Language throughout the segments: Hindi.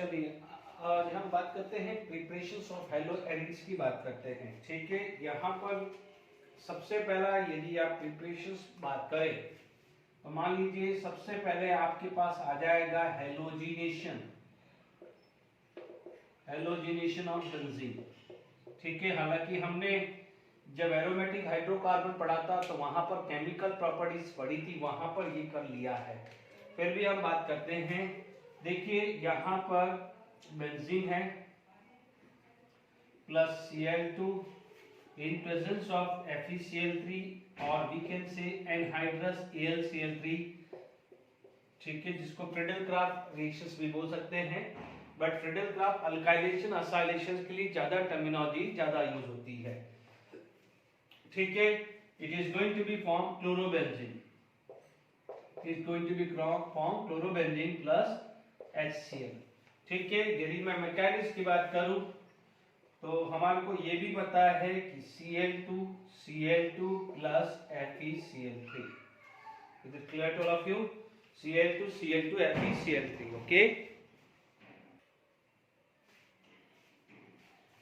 चलिए आज हम बात करते हैं प्रिपरेशंस ऑफ हेलो एडिड्स की बात करते हैं। ठीक है, यहाँ पर सबसे पहला यदि आप प्रिपरेशंस बात करें तो मान लीजिए सबसे पहले आपके पास आ जाएगा हेलोजिनेशन ऑफ बेंजीन। ठीक है, हालांकि हमने जब एरोमेटिक हाइड्रोकार्बन पढ़ा था तो वहां पर केमिकल प्रॉपर्टीज पढ़ी थी, वहां पर ये कर लिया है। फिर भी हम बात करते हैं। देखिए यहाँ पर बेंजीन है plus Cl2 in presence of FeCl3 और we can say anhydrous AlCl3। ठीक है, जिसको फ्रीडल-क्राफ्ट रिएक्शंस भी बोल सकते हैं, बट फ्रीडल-क्राफ्ट अल्काइलेशन असाइलेशन के लिए ज्यादा टर्मिनोलॉजी ज्यादा यूज होती है। ठीक है, it is going to be form chlorobenzene, is going to be form chlorobenzene plus HCl। ठीक है, यदि मैं मैकेनिज्म की बात करूं तो हमारे को ये भी पता है कि Cl2 plus FeCl3। Is it clear to all of you? Cl2 FeCl3। Okay,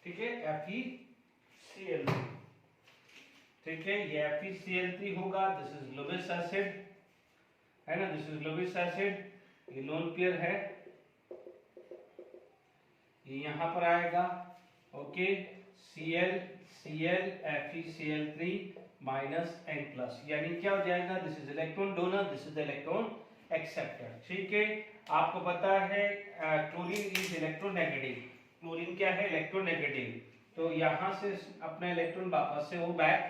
ठीक है, FeCl3। ठीक है, ये FeCl3 होगा। दिस इज लुइस एसिड है ना, दिस इज लुइस एसिड, ये लोन पेयर है, ये यहां पर आएगा। Okay, Cl FeCl3 minus N plus, यानी क्या हो जाएगा, this is electron donor, this is electron acceptor. ठीक है, आपको पता है क्लोरीन इज इलेक्ट्रोनेगेटिव, क्लोरीन क्या है, इलेक्ट्रोनेगेटिव, तो यहां से अपना इलेक्ट्रॉन वापस से वो बैक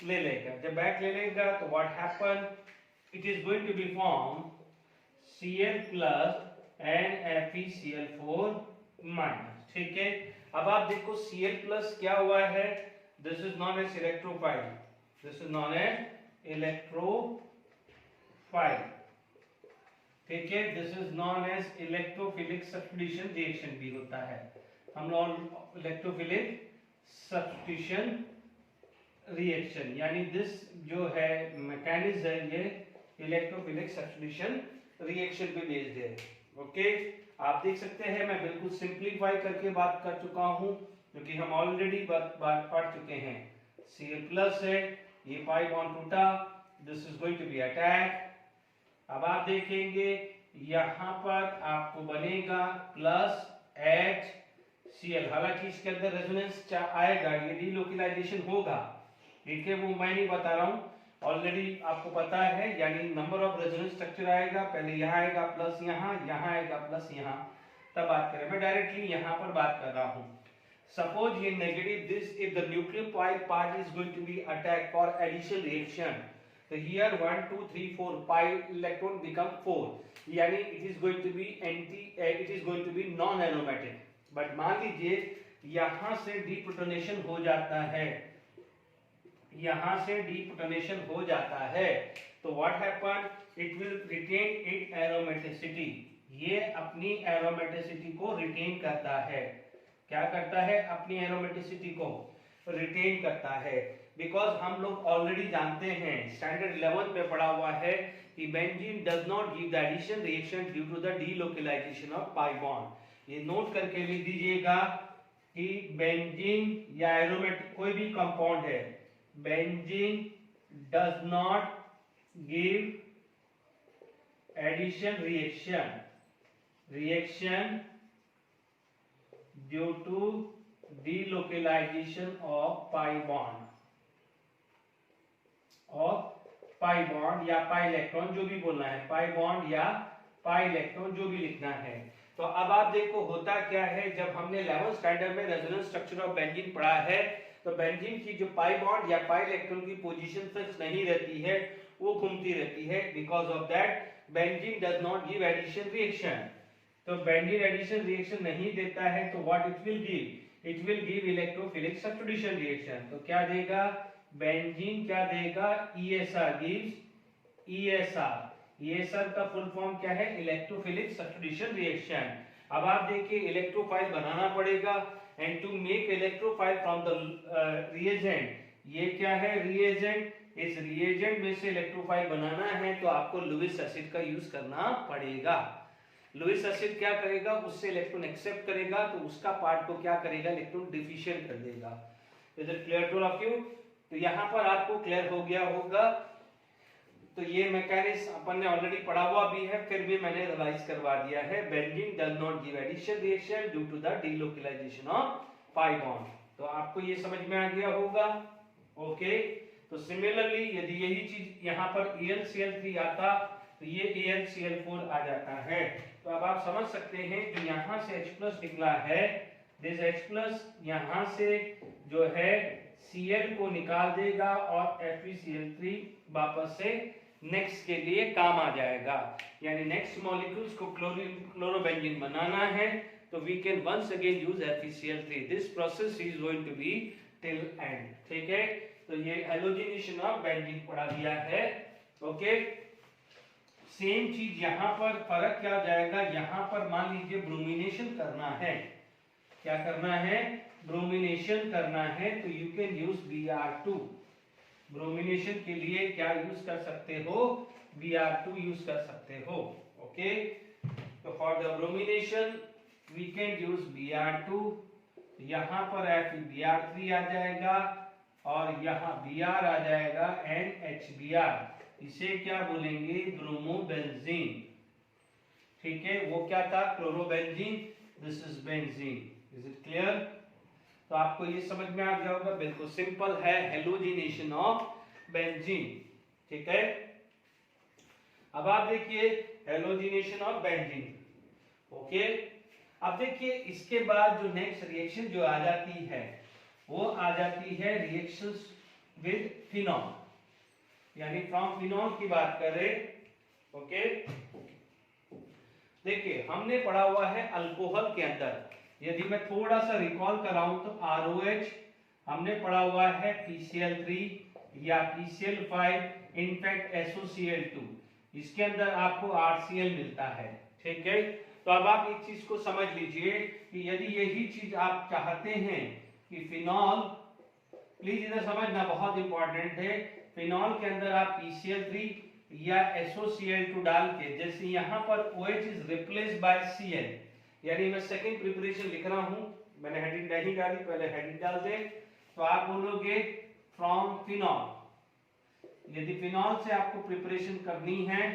ले लेगा। जब बैक ले लेगा तो what happen, it is going to be form Cl plus and FeCl4 minus। ठीक है, अब आप देखो Cl plus क्या हुआ है, this is known as electrophile, this is known as electrophile। ठीक है, this is known as electrophilic substitution reaction भी होता है। हम लोग इलेक्ट्रोफिलिक सब्स्टिट्यूशन रिएक्शन, यानी दिस जो है मैकेनिज्म है, ये इलेक्ट्रोफिलिक सब्स्टिट्यूशन रिएक्शन पे बेस्ड है। ओके, आप देख सकते हैं मैं बिल्कुल सिंपलीफाई करके बात कर चुका हूं, क्योंकि हम ऑलरेडी बात पढ़ चुके हैं। Cl प्लस है, ये पाई बॉन्ड टूटा, this is going to be attack. अब आप देखेंगे यहां पर आपको बनेगा प्लस HCl, हालांकि इसके अंदर रेजोनेंस आएगा, ये डीलोकलाइजेशन होगा। ठीक है, वो मैं नहीं बता रहा हूं, ऑलरेडी आपको पता है, यानी नंबर ऑफ रेजोनेंस स्ट्रक्चर आएगा, पहले यहाँ आएगा प्लस यहाँ आएगा प्लस यहाँ, तब बात करें। मैं डायरेक्टली यहाँ पर बात कर रहा हूँ। सपोज ये negative, this if the nucleophile part is going to be attack for addition reaction, तो हियर 1 2 3 4 pi इलेक्ट्रॉन बिकम 4, यानी it is going to be it is going to be non aromatic. But मान लीजिए यहाँ से डीप्रोटोनेशन हो जाता है, यहां से डीप्रोटोनेशन हो जाता है, तो what happen, it will retain it aromaticity, ये अपनी एरोमेटिसिटी को रिटेन करता है। क्या करता है, अपनी एरोमेटिसिटी को रिटेन करता है। बिकॉज हम लोग ऑलरेडी जानते हैं, स्टैंडर्ड 11 में पढ़ा हुआ है कि benzene does not give the addition reaction due to the delocalization of pi bond. ये नोट करके लिख दीजिएगा कि बेंजीन या एरोमेटिक कोई भी कंपाउंड है, benzene does not give addition reaction due to delocalization of pi bond या pi इलेक्ट्रॉन, जो भी बोलना है, pi bond या pi इलेक्ट्रॉन, जो भी लिखना है। तो अब आप देखो होता क्या है, जब हमने 11th स्टैंडर्ड में रेजोनेंस स्ट्रक्चर ऑफ बेंजीन पढ़ा है, तो बेंजीन की जो पाई बॉन्ड या पाई इलेक्ट्रॉन की पोजीशन फिक्स नहीं रहती है, वो घूमती रहती है। Because of that benzene does not give addition reaction, तो बेंजीन एडिशन रिएक्शन नहीं देता है, तो what it will give, it will give electrophilic substitution reaction. तो क्या देगा बेंजीन, क्या देगा, ESR गिव्स ESR का फुल फॉर्म क्या है, इलेक्ट्रोफिलिक सब्स्टिट्यूशन रिएक्शन। अब आप देखिए इलेक्ट्रोफाइल बनाना पड़ेगा, and to make electrophile from the reagent, ये क्या है, reagent, इस reagent में से इलेक्ट्रोफाइल बनाना है तो आपको लुइस एसिड का यूज करना पड़ेगा। लुईस एसिड क्या करेगा, उससे इलेक्ट्रॉन एक्सेप्ट करेगा तो उसका पार्ट को क्या करेगा, इलेक्ट्रॉन डिफिशिएंट कर देगा। Is it clear two of you? तो यहाँ पर आपको क्लियर हो गया होगा। तो ये मैकेनिज्म अपन ने ऑलरेडी पढ़ा हुआ भी है, फिर भी मैंने रिवाइज करवा दिया है। Benzene does not give addition reaction due to the delocalization of pi bond. तो आपको ये समझ में आ गया होगा। ओके, तो सिमिलरली यदि यही चीज यहाँ पर AlCl3 आता तो ये AlCl4 आ जाता है। तो अब आप समझ सकते हैं जो यहाँ से H+ निकला है, दिस H+ यहाँ से जो है Cl को निकाल देगा और FeCl3 वापस से नेक्स्ट के लिए काम आ जाएगा। यानी नेक्स्ट मॉलिक्यूल्स को क्लोरोबेंजीन बनाना है तो we can once again use FeCl3। This process is going to be till end. ठीक है, तो ये हैलोजिनेशन ऑफ बेंजीन पढ़ा दिया है। ओके, सेम चीज यहाँ पर फर्क क्या जाएगा, यहाँ पर मान लीजिए ब्रोमिनेशन करना है, क्या करना है, ब्रोमिनेशन करना है तो you can use Br2। Bromination के लिए क्या यूज कर सकते हो, Br2 यूज कर सकते हो। ओके, तो for the bromination we can use Br2। यहाँ पर FeBr3 आ जाएगा और यहाँ Br आ जाएगा NHBr। इसे क्या बोलेंगे, ब्रोमोबेंजीन। ठीक है, वो क्या था, chlorobenzene, this is benzene. Is it clear? तो आपको ये समझ में आ गया होगा, बिल्कुल सिंपल है, हैलोजिनेशन ऑफ बेंजीन। ठीक है, अब आप देखिए हैलोजिनेशन ऑफ बेंजीन। ओके, अब देखिए इसके बाद जो नेक्स्ट रिएक्शन जो आ जाती है वो आ जाती है रिएक्शंस विद फिनॉल, यानी फ्रॉम फिनॉल की बात करें। ओके, देखिए हमने पढ़ा हुआ है अल्कोहल के अंदर, यदि मैं थोड़ा सा रिकॉल कराऊं तो ROH हमने पढ़ा हुआ है PCl3 या PCl5, इनफैक्ट SOCl2, इसके अंदर आपको RCl मिलता है। ठीक है, तो अब आप एक चीज को समझ लीजिए कि यदि यही चीज आप चाहते हैं कि फिनॉल, प्लीज इधर समझना बहुत इंपॉर्टेंट है, फिनॉल के अंदर आप PCl3 या SOCl2 डाल के, जैसे यहाँ पर OH is replaced by Cl, यानी मैं सेकंड प्रिपरेशन लिख रहा हूं, मैंने हेडिंग नहीं डाली, पहले हेडिंग डाल दे, तो आप बोलोगे फ्रॉम फिनॉल। यदि फिनॉल से आपको प्रिपरेशन करनी है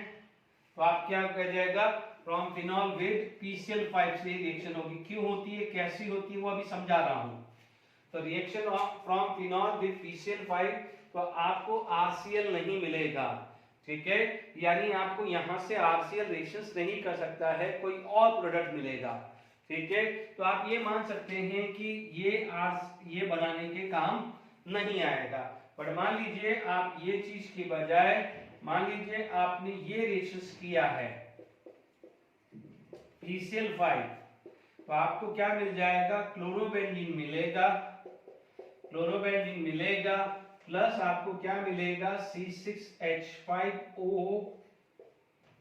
तो आप क्या कह जाएगा, फ्रॉम फिनॉल विद PCl5 से रिएक्शन होगी। क्यों होती है, कैसी होती है, वो अभी समझा रहा हूं। तो reaction from phenol with PCl5 तो आपको RCl नहीं मिलेगा। ठीक है, यानी आपको यहां से RCl रिएक्शंस नहीं कर सकता है, कोई और प्रोडक्ट मिलेगा। ठीक है, तो आप ये मान सकते हैं कि ये बनाने के काम नहीं आएगा। पर मान लीजिए आप ये चीज की बजाय, मान लीजिए आपने ये रिएक्शंस किया है PCl5, तो आपको क्या मिल जाएगा, क्लोरोबेंजीन मिलेगा, क्लोरोबेंजीन मिलेगा, प्लस आपको क्या मिलेगा, C6H5O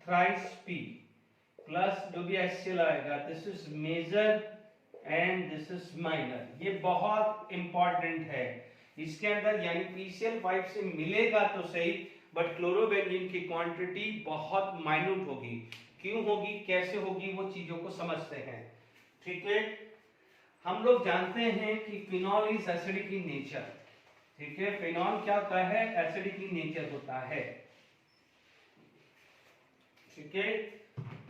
थ्राइस P, प्लस जो भी HCl आएगा, this is major and this is minor. ये बहुत इंपॉर्टेंट है इसके अंदर, यानी PCl5 से मिलेगा तो सही, बट क्लोरोबेंजीन की क्वांटिटी बहुत माइन्यूट होगी। क्यों होगी, कैसे होगी, वो चीजों को समझते हैं। ठीक है, हम लोग जानते हैं कि phenol is acidic in nature. ठीक है, फिनॉल क्या होता है, एसिडिक इन नेचर होता है। ठीक है,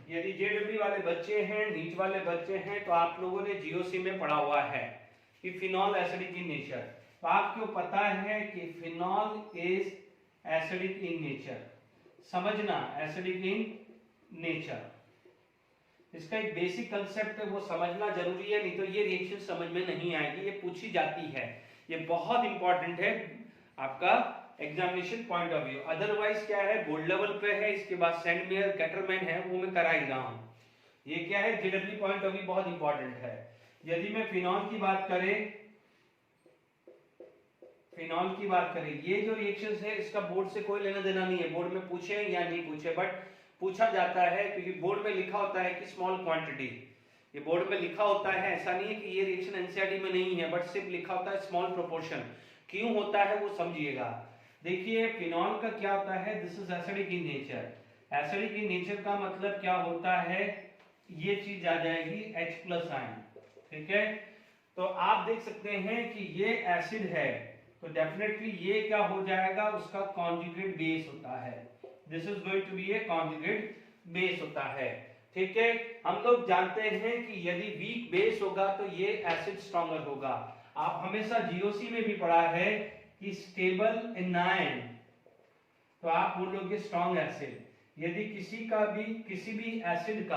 यदि JEE वाले बच्चे हैं, नीट वाले बच्चे हैं, तो आप लोगों ने GOC में पढ़ा हुआ है कि फिनॉल एसिडिक इन नेचर। तो आपको पता है कि phenol is acidic in nature, समझना, एसिडिक इन नेचर, इसका एक बेसिक कंसेप्ट है, वो समझना जरूरी है, नहीं तो ये रिएक्शन समझ में नहीं आएगी। ये पूछी जाती है, ये बहुत इंपॉर्टेंट है आपका examination point of view. Otherwise क्या है, बोर्ड लेवल पे है, इसके बाद सेंडमेयर कैटरमैन है, वो मैं करा ही रहा हूं। ये क्या है, JEE पॉइंट ऑफ व्यू बहुत इंपॉर्टेंट है। यदि मैं फिनॉल की बात करें, फिनॉल की बात करें, ये जो रिएक्शंस है इसका बोर्ड से कोई लेना देना नहीं है, बोर्ड में पूछे या नहीं पूछे, बट पूछा जाता है क्योंकि बोर्ड में लिखा होता है कि स्मॉल क्वांटिटी, ये बोर्ड में लिखा होता है, ऐसा नहीं है कि ये रिएक्शन एनसीईआरटी में नहीं है, बट सिर्फ लिखा होता है स्मॉल प्रोपोर्शन। क्यों होता है वो समझिएगा। देखिए फिनॉल का क्या होता है, this is acidic in nature. Acidic in nature का मतलब क्या होता है ये चीज आ जाएगी H प्लस आयन, ठीक है। तो आप देख सकते हैं कि ये एसिड है, तो डेफिनेटली ये क्या हो जाएगा, उसका कॉन्जुगेट बेस होता है। This is going to be a conjugate base होता है, ठीक है। हम लोग जानते हैं कि यदि वीक बेस होगा तो ये एसिड स्ट्रॉन्गर होगा। आप हमेशा जीओसी में भी पढ़ा है कि स्टेबल एनायन, तो आप बोलोगे स्ट्रॉन्ग एसिड। यदि किसी भी एसिड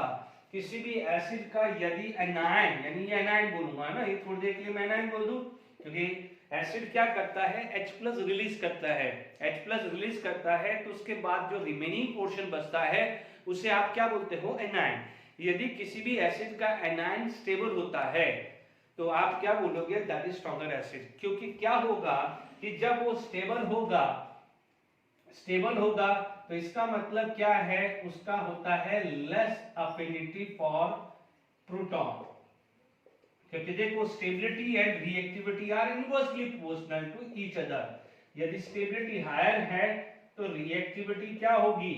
का यदि एनायन, यानी ये एनायन बोलूंगा ना, ये थोड़ी देर के लिए मैं एनायन बोल दूं, क्योंकि एसिड क्या करता है, H प्लस रिलीज करता है। H प्लस रिलीज करता है तो उसके बाद जो रिमेनिंग पोर्शन बचता है उसे आप क्या बोलते हो, एनायन। यदि किसी भी एसिड का एनायन स्टेबल होता है तो आप क्या बोलोगे, दैट इज स्ट्रॉन्गर एसिड। क्योंकि क्या होगा कि जब वो स्टेबल होगा तो इसका मतलब क्या है, उसका होता है लेस अफिनिटी फॉर प्रोटॉन। क्योंकि देखो stability and reactivity are inversely proportional to each other. यदि स्टेबिलिटी हायर है तो रिएक्टिविटी क्या होगी,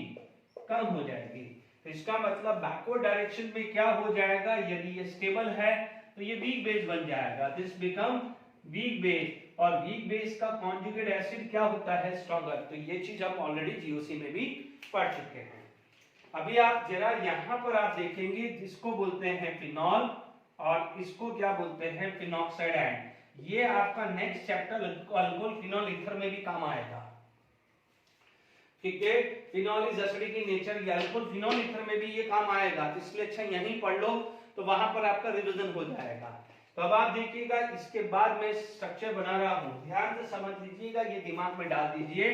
कम हो जाएगी। तो इसका मतलब बैकवर्ड डायरेक्शन में क्या हो जाएगा, यदि ये स्टेबल है तो ये वीक बेस बन जाएगा, दिस बिकम वीक बेस। और वीक बेस का कॉन्जुगेट एसिड क्या होता है, स्ट्रॉन्गर। तो ये चीज हम ऑलरेडी जीओसी में भी पढ़ चुके हैं। अभी आप जरा यहां पर आप देखेंगे, जिसको बोलते हैं फिनॉल और इसको क्या बोलते हैं, फिनॉक्साइड आयन। ये आपका next chapter alcohol phenol ether में भी काम आएगा, ठीक है। Phenol is acidic in nature, ये अल्कोहल फिनॉल ईथर में भी ये काम आएगा, तो इसलिए अच्छा यहीं पढ़ लो, तो वहां पर आपका रिवीजन हो जाएगा। तो अब आप देखिएगा, इसके बाद मैं स्ट्रक्चर बना रहा हूं, ध्यान से समझ लीजिएगा, ये दिमाग में डाल दीजिए।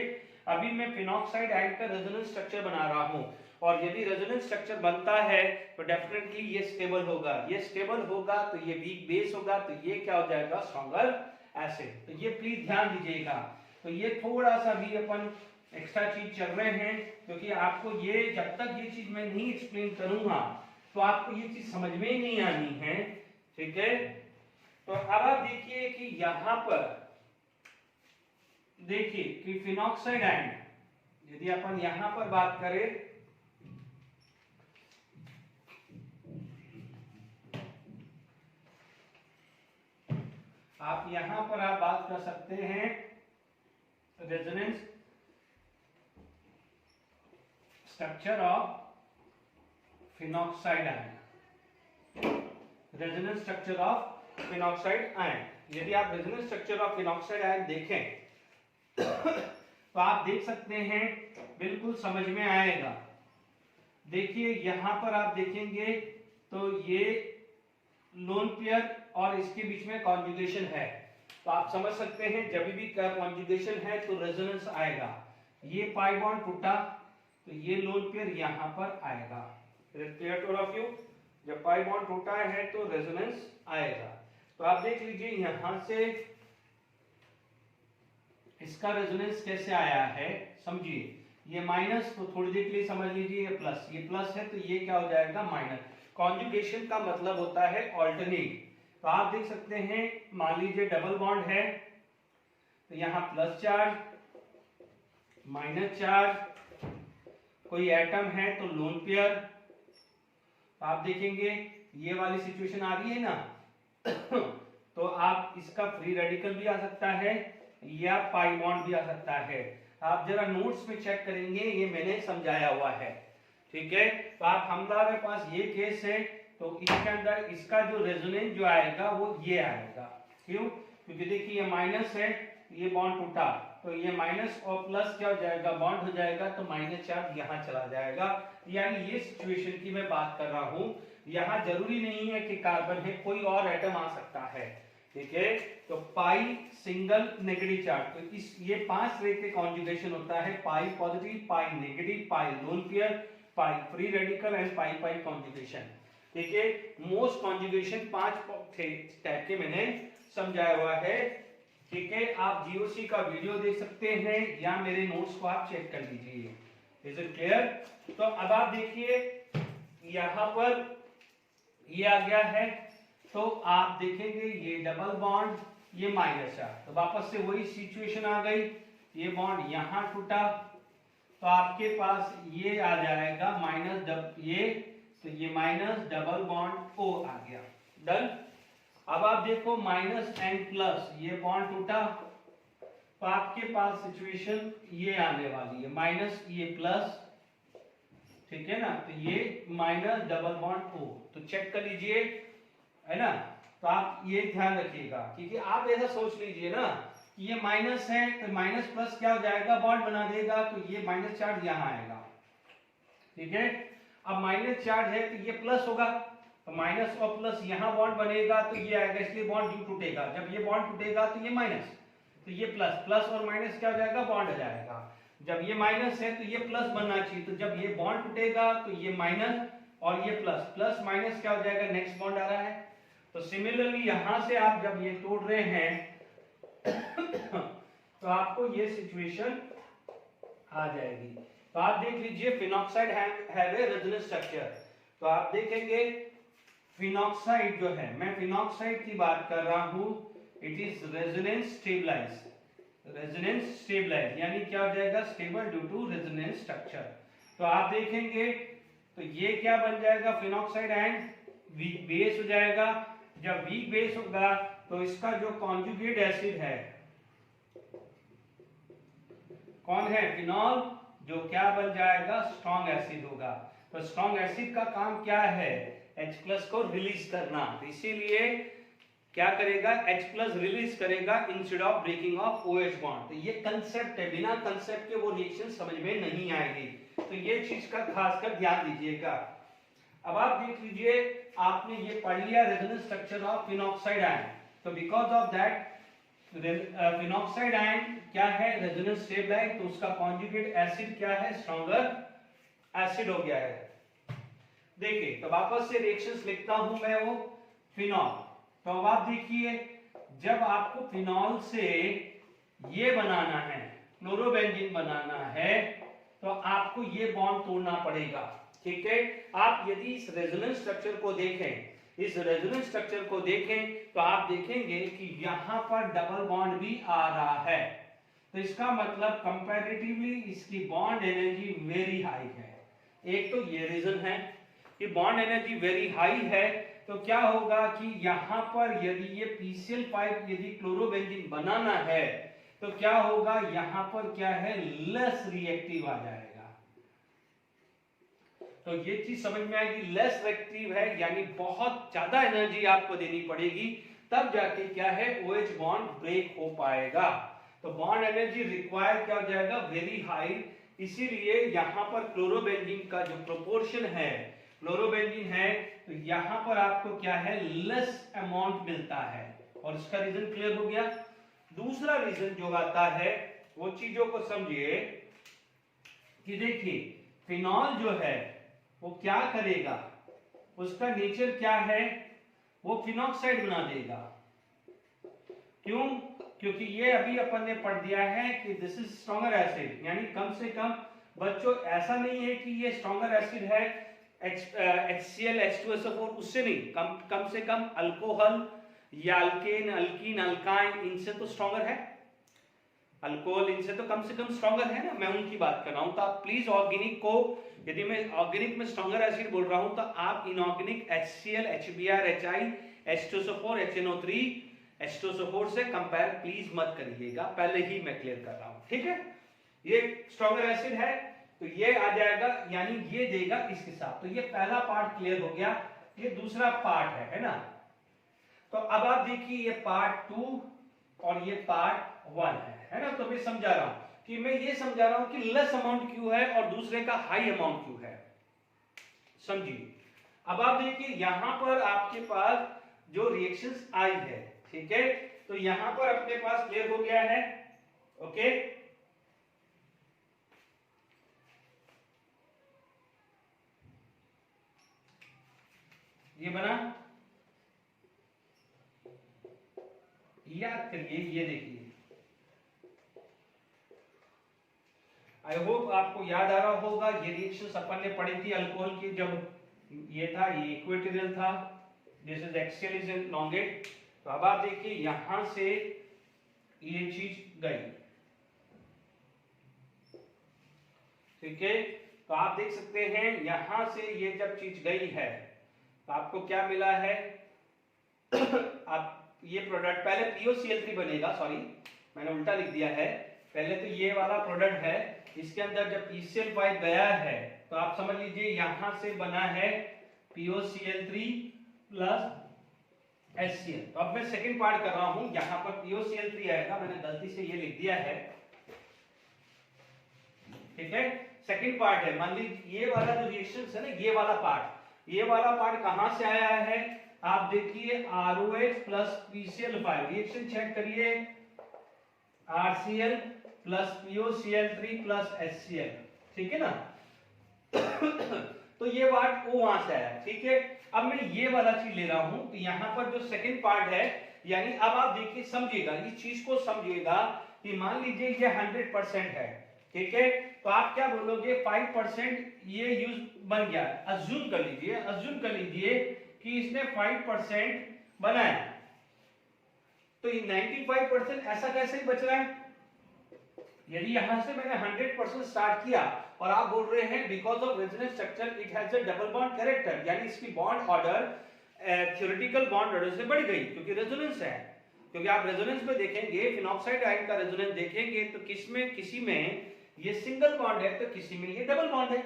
अभी मैं फिनॉक्साइड आयन का रेजोनेंस स्ट्रक्चर बना रहा हूं, और यदि रेजोनेंस स्ट्रक्चर बनता है तो डेफिनेटली ये स्टेबल होगा। ये स्टेबल होगा तो ये वीक बेस होगा, तो ये क्या हो जाएगा, स्ट्रॉन्गर एसिड। तो ये प्लीज ध्यान दीजिएगा। तो ये थोड़ा सा भी अपन एक्स्ट्रा चीज चल रहे हैं, क्योंकि आपको ये जब तक ये चीज मैं नहीं एक्सप्लेन करूंगा तो आपको ये चीज समझ में ही नहीं आनी है, ठीक है। तो अब आप देखिए कि यहां पर देखिए कि फिनॉक्साइड आयन, यदि अपन यहां पर बात करें, आप यहां पर आप बात कर सकते हैं resonance structure of phenoxide ion, resonance structure of phenoxide ion. यदि आप resonance structure of phenoxide ion देखें तो आप देख सकते हैं, बिल्कुल समझ में आएगा। देखिए यहां पर आप देखेंगे तो ये लोन पेयर और इसके बीच में कॉन्जुगेशन है, तो आप समझ सकते हैं जब भी कॉन्जुगेशन है तो रेजोनेंस आएगा। ये पाई बॉन्ड टूटा तो ये लोन पेयर यहां पर आएगा। क्लियर टू ऑफ यू, जब पाई बॉन्ड टूटा है तो रेजोनेंस आएगा। तो आप देख लीजिए यहां से इसका रेजोनेंस कैसे आया है, समझिए। ये माइनस, तो थोड़ी देर के लिए समझ लीजिए ये प्लस है, तो ये क्या हो जाएगा, माइनस। कॉन्जुगेशन का मतलब होता है ऑल्टरनेट। तो आप देख सकते हैं, मान लीजिए डबल बॉन्ड है तो यहाँ प्लस चार्ज माइनस चार्ज, कोई एटम है तो लोन पेयर। तो आप देखेंगे ये वाली सिचुएशन आ रही है ना तो आप इसका फ्री रेडिकल भी आ सकता है या पाई बॉन्ड भी आ सकता है। आप जरा नोट्स में चेक करेंगे, ये मैंने समझाया हुआ है, ठीक है। तो आप हमारे पास ये केस है तो इसके अंदर इसका जो रेजोनेंस जो आएगा वो ये आएगा। क्यों, क्योंकि देखिए ये माइनस है, ये बॉन्ड टूटा तो ये माइनस और प्लस क्या हो जाएगा, बॉन्ड हो जाएगा, तो माइनस चार्ज यहाँ चला जाएगा। यानी ये सिचुएशन की मैं बात कर रहा हूँ। यहाँ जरूरी नहीं है कि कार्बन है, कोई और एटम आ सकता है, ठीक है। तो पाई सिंगल नेगेटिव चार्ज, तो इस ये 5 तरह के कॉन्जुगेशन होता है, pi positive, pi negative, pi lone pair, pi free radical and pi pi conjugation, ठीक है। मोस्ट कॉन्जुगेशन 5 टाइप के मैंने समझाया हुआ है, ठीक है। आप जीओसी का वीडियो देख सकते हैं या मेरे नोट्स को आप चेक कर लीजिए। Is it clear? तो अब आप देखिए यहां पर ये आ गया है, तो आप देखेंगे ये डबल बॉन्ड, ये माइनस है, तो वापस से वही सिचुएशन आ गई, ये बॉन्ड यहां टूटा तो आपके पास ये आ जाएगा माइनस ये, तो ये माइनस डबल बॉन्ड O आ गया। डन। अब आप देखो माइनस एन प्लस, ये बॉन्ड टूटा, तो आपके पास सिचुएशन ये आने वाली है, माइनस ये प्लस, ठीक है ना, तो ये माइनस डबल बॉन्ड O। तो चेक कर लीजिए, है ना। तो आप ये ध्यान रखिएगा, क्योंकि आप ऐसा सोच लीजिए ना कि ये माइनस है तो माइनस प्लस क्या हो जाएगा, बॉन्ड बना देगा, तो ये माइनस चार्ज यहाँ आएगा, ठीक है। अब माइनस चार्ज है तो ये प्लस होगा, तो माइनस और प्लस यहाँ बॉन्ड बनेगा तो ये आएगा, इसलिए बॉन्ड ड्यू टूटेगा। जब ये बॉन्ड टूटेगा तो ये माइनस, तो ये प्लस, प्लस और माइनस क्या हो जाएगा, बॉन्ड हो जाएगा। जब ये माइनस है तो ये प्लस बनना चाहिए, तो जब ये बॉन्ड टूटेगा तो ये माइनस और ये प्लस, प्लस माइनस क्या हो जाएगा, नेक्स्ट बॉन्ड आ रहा है। तो सिमिलरली यहां से आप जब ये तोड़ रहे हैं तो आपको ये सिचुएशन आ जाएगी। तो आप देख लीजिए phenoxide have a resonance structure. तो आप देखेंगे फिनॉक्साइड जो है, मैं फिनॉक्साइड की बात कर रहा हूं, it is resonance stabilize, resonance stabilize यानी क्या हो जाएगा, stable due to resonance structure. तो आप देखेंगे तो ये क्या बन जाएगा, फिनॉक्साइड एंड वीक बेस हो जाएगा। जब वीक बेस होगा तो इसका जो कॉन्जुगेट एसिड है कौन है, फिनॉल, जो क्या बन जाएगा, स्ट्रॉन्ग एसिड होगा। तो स्ट्रॉन्ग एसिड का काम क्या है, H+ को रिलीज करना, तो इसीलिए क्या करेगा, H+ रिलीज करेगा instead of breaking of OH bond. तो ये कंसेप्ट है, बिना कंसेप्ट के वो रिएक्शन समझ में नहीं आएगी, तो ये चीज का खासकर ध्यान दीजिएगा। अब आप देख लीजिए, आपने ये पढ़ लिया resonance structure of phenoxide ion. तो because of that phenoxide ion क्या है, रेजोनेंस स्टेबलाइज, तो उसका कॉन्जुगेट एसिड क्या है, स्ट्रॉन्गर एसिड हो गया है। देखिए तो वापस से रिएक्शंस लिखता हूं मैं, वो फिनॉल। तो अब आप देखिए, जब आपको फिनॉल से ये बनाना है, क्लोरोबेंजीन बनाना है, तो आपको ये बॉन्ड तोड़ना पड़ेगा, ठीक है। आप यदि इस रेजोनेंस स्ट्रक्चर को देखें, इस रेजोनेंस स्ट्रक्चर को देखें, तो आप देखेंगे कि यहां पर डबल बॉन्ड भी आ रहा है। तो इसका मतलब कंपैरेटिवली इसकी बॉन्ड एनर्जी वेरी हाई है। एक तो ये रीजन है कि बॉन्ड एनर्जी वेरी हाई है, तो क्या होगा कि यहां पर यदि ये PCl5 यदि क्लोरोबेंजीन बनाना है, तो क्या होगा, यहां पर क्या है, लेस रिएक्टिव आ जाएगा। तो ये चीज समझ में आएगी, लेस रिएक्टिव है, यानी बहुत ज्यादा एनर्जी आपको देनी पड़ेगी, तब जाके क्या है, OH बॉन्ड ब्रेक हो पाएगा। तो बॉन्ड एनर्जी रिक्वायर क्या हो जाएगा, वेरी हाई। इसीलिए यहां पर क्लोरोबेंजीन का जो प्रोपोर्शन है, क्लोरोबेंजीन है, तो यहां पर आपको क्या है, लेस अमाउंट मिलता है। और इसका रीजन क्लियर हो गया। दूसरा रीजन जो आता है, वो चीजों को समझिए कि देखिए फिनॉल जो है वो क्या करेगा, उसका नेचर क्या है, वो फिनॉक्साइड बना देगा। क्यों, क्योंकि ये अभी अपन ने पढ़ दिया है कि दिस इज स्ट्रॉन्गर एसिड, यानी कम से कम बच्चों ऐसा नहीं है कि ये स्ट्रॉन्गर एसिड है HCl H2SO4, उससे नहीं, कम से कम अल्कोहल या अल्केन, अल्कीन, अल्काइन, इनसे तो स्ट्रॉन्गर है। अल्कोहल इनसे तो कम से कम स्ट्रॉन्गर है ना, मैं उनकी बात कर रहा हूं। तो आप प्लीज ऑर्गेनिक को, यदि मैं ऑर्गेनिक में स्ट्रॉन्गर एसिड बोल रहा हूं, तो आप inorganic HCl HBr HI H2SO4 HNO3 H2SO4 से कंपेयर प्लीज मत करिएगा, पहले ही मैं क्लियर कर रहा हूं, ठीक है। ये स्ट्रॉन्गर एसिड है तो ये आ जाएगा, यानी ये देगा इसके साथ। तो ये पहला पार्ट क्लियर हो गया। ये दूसरा पार्ट है ना। तो अब आप देखिए, ये पार्ट 2 और ये पार्ट 1 है ना। तो मैं समझा रहा हूं कि मैं ये समझा रहा हूं कि लेस अमाउंट क्यों है और दूसरे का हाई अमाउंट क्यों है, समझिए। अब आप देखिए, यहां पर आपके पास जो रिएक्शंस आई है, ठीक है, तो यहां पर अपने पास क्लियर हो गया है, ओके। ये बना, याद करिए, ये देखिए, आई होप आपको याद आ रहा होगा। ये रिएक्शंस अपन ने पढ़ी थी अल्कोहल की, जब ये था, ये इक्वेटोरियल था, this is axial is elongate. तो अब आप देखिए, यहां से ये चीज गई, ठीक है। तो आप देख सकते हैं यहां से ये जब चीज गई है तो आपको क्या मिला है आप ये प्रोडक्ट पहले POCl3 बनेगा, सॉरी मैंने उल्टा लिख दिया है, पहले तो ये वाला प्रोडक्ट है, इसके अंदर जब PCl5 गया है तो आप समझ लीजिए यहां से बना है POCl3 प्लस HCl। तो अब मैं सेकंड पार्ट कर रहा हूं, यहां पर POCl3 आएगा, मैंने गलती से ये लिख दिया है, ठीक है। सेकंड पार्ट है, मान लीजिए ये वाला जो रिएक्शन है ना, ये वाला पार्ट कहां से आया है, आप देखिए ROH plus PCl5, reaction check करिए, RCl plus POCl3 plus HCl, ठीक है ना। तो ये पार्ट वो वहां से आया, ठीक है। अब मैं ये वाला चीज ले रहा हूं, तो यहां पर जो सेकंड पार्ट है, यानी अब आप देखिए समझिएगा, इस चीज को समझिएगा कि मान लीजिए ये 100% है, ठीक है, तो आप क्या बोलोगे 5% ये यूज बन गया, अज्यूम कर लीजिए कि इसने 5% बनाया, तो ये 95% ऐसा कैसे ही बच रहा है। यदि यहां से मैंने 100% स्टार्ट किया और आप बोल रहे हैं because of resonance structure it has a double bond character, यानी इसकी bond order theoretical bond order से बढ़ गई क्योंकि रेजोनेंस है, क्योंकि आप रेजोनेंस में देखेंगे फिनॉक्साइड आयन का रेजोनेंस देखेंगे तो किसी में ये सिंगल बॉन्ड है तो किसी में ये डबल बॉन्ड है,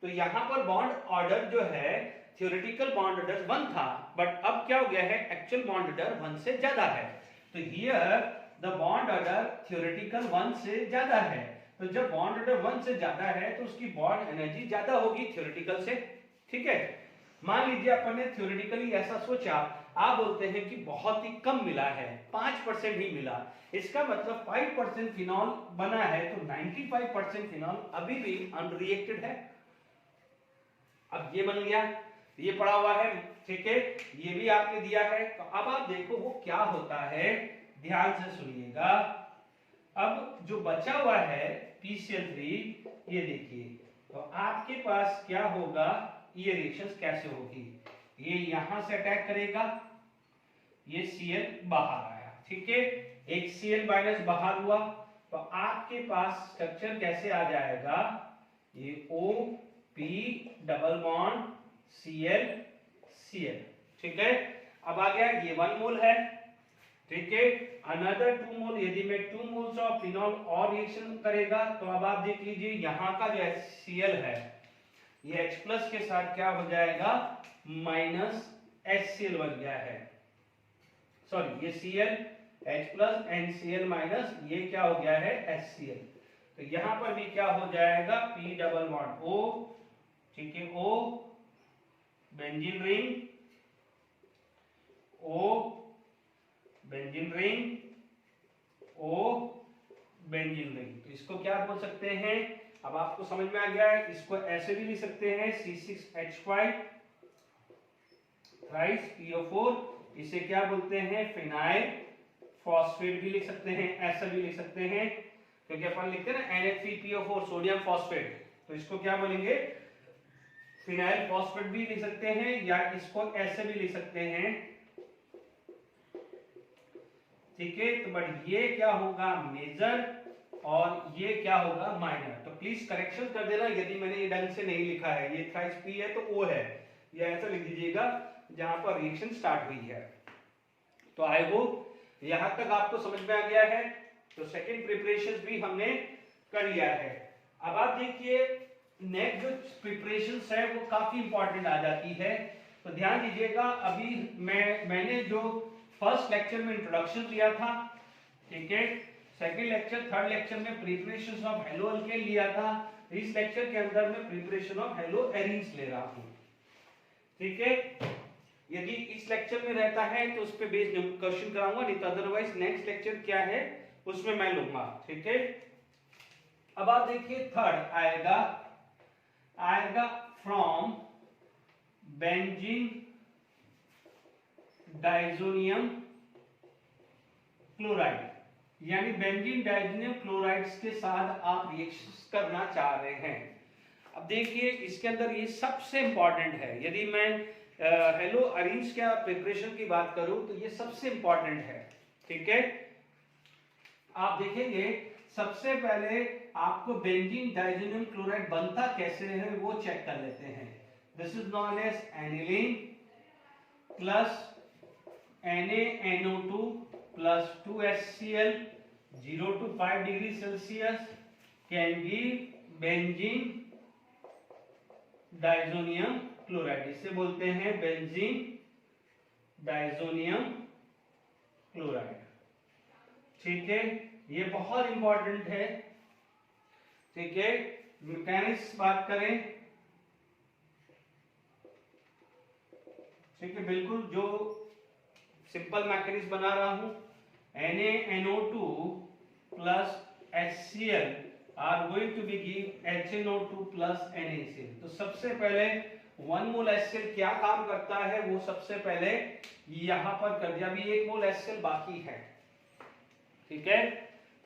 तो यहां पर बॉन्ड ऑर्डर जो है थ्योरेटिकल बॉन्ड ऑर्डर 1 था, बट अब क्या हो गया है एक्चुअल बॉन्ड ऑर्डर 1 से ज्यादा है, तो here the bond order theoretical 1 से ज्यादा है, तो जब बॉन्ड ऑर्डर 1 से ज्यादा है तो उसकी बॉन्ड एनर्जी ज्यादा होगी थ्योरेटिकल से, ठीक है। मान लीजिए अपन ने थ्योरेटिकली ऐसा सोचा, आप बोलते हैं कि बहुत ही कम मिला है, 5% ही मिला, इसका मतलब 5% फिनॉल बना है, तो 95% फिनॉल अभी भी अनरिएक्टेड है। अब ये बन गया, ये पड़ा हुआ है, ठीक है, ये भी आपने दिया है, तो अब आप देखो वो क्या होता है, ध्यान से सुनिएगा। अब जो बचा हुआ है PCl3, ये देखिए, तो आपके पास क्या होगा, ये रिएक्शंस कैसे होगी, ये यहां से अटैक करेगा, ये Cl बाहर आया, ठीक है, एक Cl माइनस बाहर हुआ, तो आपके पास स्ट्रक्चर कैसे आ जाएगा, ये OP double bond Cl Cl, ठीक है। अब आ गया ये 1 मोल है, ठीक है, अनदर 2 मोल, यदि मैं 2 मोल्स ऑफ फिनॉल और रिएक्शन करेगा तो अब आप देख लीजिए यहाँ का जो HCl है ये H प्लस के साथ क्या हो जाएगा माइनस HCl बन गया है, सॉरी ये Cl H plus NCl minus ये क्या हो गया है HCl, तो यहाँ पर भी क्या हो जाएगा P डबल बॉन्ड O, ठीक है, O benzene ring, O benzene ring, O benzene ring, तो इसको क्या बोल सकते हैं, अब आपको समझ में आ गया है, इसको ऐसे भी लिख सकते हैं C6H5 थ्राइस PO4, इसे क्या बोलते हैं फिनाइल फॉस्फेट भी लिख सकते हैं, ऐसा भी लिख सकते हैं, क्योंकि अपन लिखते हैं ना NH3PO4 सोडियम फॉस्फेट, तो इसको क्या बोलेंगे फिनाइल फॉस्फेट भी लिख सकते हैं, या इसको ऐसे भी लिख सकते हैं, ठीक है। तो बट ये क्या होगा मेजर और ये क्या होगा माइनर, तो प्लीज करेक्शन कर देना यदि मैंने ये ढंग से नहीं लिखा है, ये थ्राइस P है तो O है, या ऐसा लिख दीजिएगा जहां पर रिएक्शन स्टार्ट हुई है। तो आई होप यहां तक आपको समझ में आ गया है, तो सेकंड प्रिपरेशंस भी हमने कर लिया है। अब आप देखिए नेक्स्ट जो प्रिपरेशंस है वो काफी इंपॉर्टेंट आ जाती है, तो ध्यान दीजिएगा। अभी मैंने जो फर्स्ट लेक्चर में इंट्रोडक्शन लिया था, ठीक है, सेकंड लेक्चर थर्ड लेक्चर में प्रिपरेशन ऑफ हेलो अल्केन लिया था, इस लेक्चर के अंदर मैं प्रिपरेशन ऑफ हेलो एरीन्स ले रहा हूं, ठीक है। यदि इस लेक्चर में रहता है तो उस पे बेस्ड क्वेश्चन कराऊंगा, नहीं तो अदरवाइज नेक्स्ट लेक्चर क्या है उसमें मैं लूंगा, ठीक है। अब आप देखिए थर्ड आएगा फ्रॉम बेंजीन डाइजोनियम क्लोराइड, यानी बेंजीन डाइजोनियम क्लोराइड्स के साथ आप रिएक्शन करना चाह रहे हैं। अब देखिए इसके अंदर ये सबसे इंपॉर्टेंट है, यदि मैं हेलो अरेंज का प्रिपरेशन की बात करूं तो ये सबसे इंपॉर्टेंट है, ठीक है। आप देखेंगे सबसे पहले आपको बेंजीन डाइज़ोनियम क्लोराइड बनता कैसे है वो चेक कर लेते हैं। This is known as aniline plus NaNO2 plus 2HCl 0 to 5 degree Celsius can give benzene diazonium chloride. इसे बोलते हैं बेंजीन डाइज़ोनियम क्लोराइड। ठीक है, ये बहुत इंपॉर्टेंट है। ठीक है, मैकेनिक्स बात करें, ठीक है, बिल्कुल जो सिंपल मैकेनिक्स बना रहा हूं, NaNO2 plus HCl are going to be give HNO2 plus NaCl। तो सबसे पहले 1 मोल HCl क्या काम करता है वो सबसे पहले यहां पर कर दिया। अभी 1 मोल HCl बाकी है। ठीक है,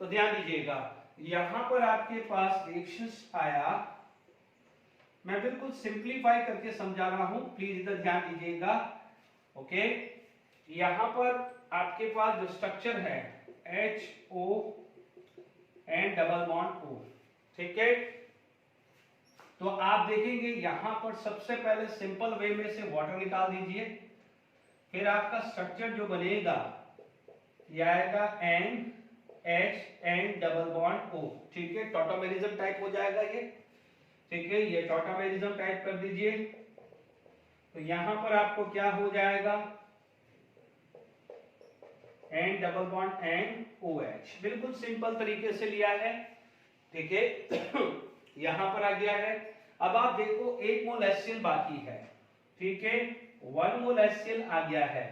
तो ध्यान दीजिएगा, यहां पर आपके पास रिएक्शंस आया, मैं बिल्कुल सिंप्लीफाई करके समझा रहा हूं, प्लीज इधर ध्यान दीजिएगा। ओके, यहां पर आपके पास जो स्ट्रक्चर है HO and double bond O। ठीक है, तो आप देखेंगे यहां पर सबसे पहले सिंपल वे में से वाटर निकाल दीजिए, फिर आपका स्ट्रक्चर जो बनेगा ये आएगा NH and double bond O। ठीक है, टॉटोमेरिज्म टाइप हो जाएगा ये। ठीक है, ये टॉटोमेरिज्म टाइप कर दीजिए, तो यहां पर आपको क्या हो जाएगा and double bond and OH। बिल्कुल सिंपल तरीके से लिया है। ठीक है, यहां पर आ गया है। अब आप देखो 1 मोल HCl बाकी है। ठीक है, 1 मोल HCl आ गया है।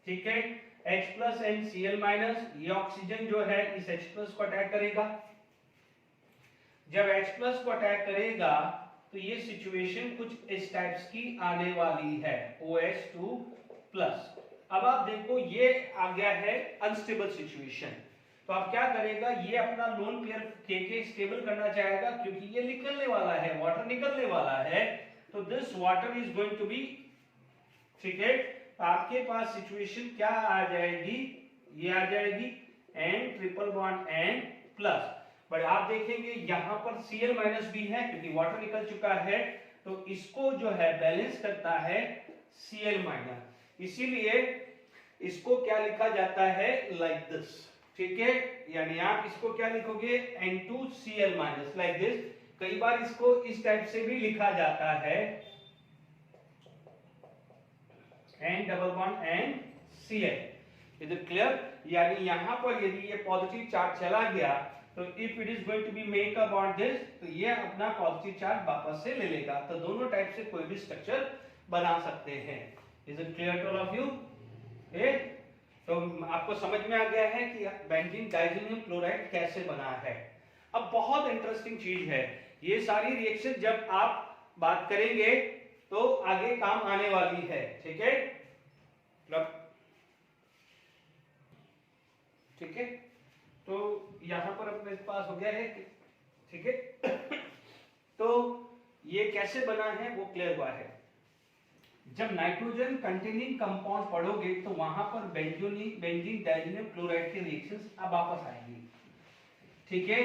ठीक है, H plus and Cl minus, ये ऑक्सीजन जो है इस H प्लस को अटैक करेगा। जब H प्लस को अटैक करेगा तो ये सिचुएशन कुछ इस टाइप्स की आने वाली है, OH2 प्लस। अब आप देखो ये आ गया है अनस्टेबल सिचुएशन, तो आप क्या करेगा, ये अपना लोन पेयर के स्टेबल करना चाहेगा, क्योंकि ये निकलने वाला है, वाटर निकलने वाला है, तो this water is going to be. ठीक है, तो आपके पास सिचुएशन क्या आ जाएगी, ये आ जाएगी N triple bond N plus. But आप देखेंगे यहां पर Cl माइनस भी है, क्योंकि वाटर निकल चुका है, तो इसको जो है बैलेंस करता है Cl माइनस, इसीलिए इसको क्या लिखा जाता है, लाइक दिस। ठीक है, यानी आप इसको क्या लिखोगे, N2Cl माइनस, लाइक दिस। कई बार इसको इस टाइप से भी लिखा जाता है, N double bond N Cl। Is it clear? यानी यहां पर यदि ये पॉजिटिव चार्ज चला गया तो if it is going to be make a bond this, तो ये अपना पॉजिटिव चार्ज वापस से ले लेगा। तो दोनों टाइप से कोई भी स्ट्रक्चर बना सकते हैं। Is it clear to all of you? तो आपको समझ में आ गया है कि बेंजीन डाइज़ोनियम क्लोराइड कैसे बना है। अब बहुत इंटरेस्टिंग चीज है, ये सारी रिएक्शन जब आप बात करेंगे तो आगे काम आने वाली है। ठीक है, ठीक है, तो यहां पर अपने पास हो गया है। ठीक है, तो ये कैसे बना है वो क्लियर हुआ है। जब नाइट्रोजन कंटेनिंग कंपाउंड पढ़ोगे तो वहां पर बेंजीन डाइज़ोनियम क्लोराइड के रिएक्शंस अब वापस आएंगी। ठीक है,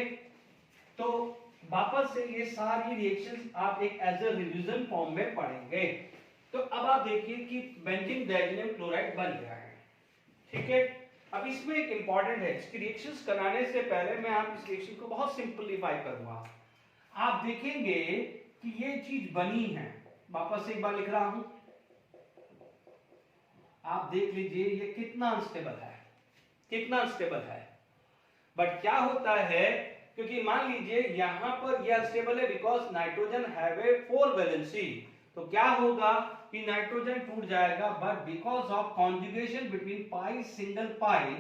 तो वापस से ये सारी रिएक्शंस आप एक एज अ रिवीजन फॉर्म में पढ़ेंगे। तो अब आप देखिए कि बेंजीन डाइज़ोनियम क्लोराइड बन गया है। ठीक है, अब इसमें एक इंपॉर्टेंट है, इसकी रिएक्शंस कराने से पहले मैं आप इस रिएक्शन को बहुत सिंपलीफाई करूंगा। आप देखेंगे कि ये चीज बनी है, वापस एक बार लिख रहा हूं, आप देख लीजिए ये कितना अनस्टेबल है, कितना अनस्टेबल है। बट क्या होता है, क्योंकि मान लीजिए यहां पर ये अनस्टेबल है because nitrogen have a 4 valency, तो क्या होगा कि नाइट्रोजन टूट जाएगा, but because of conjugation between pi single pi,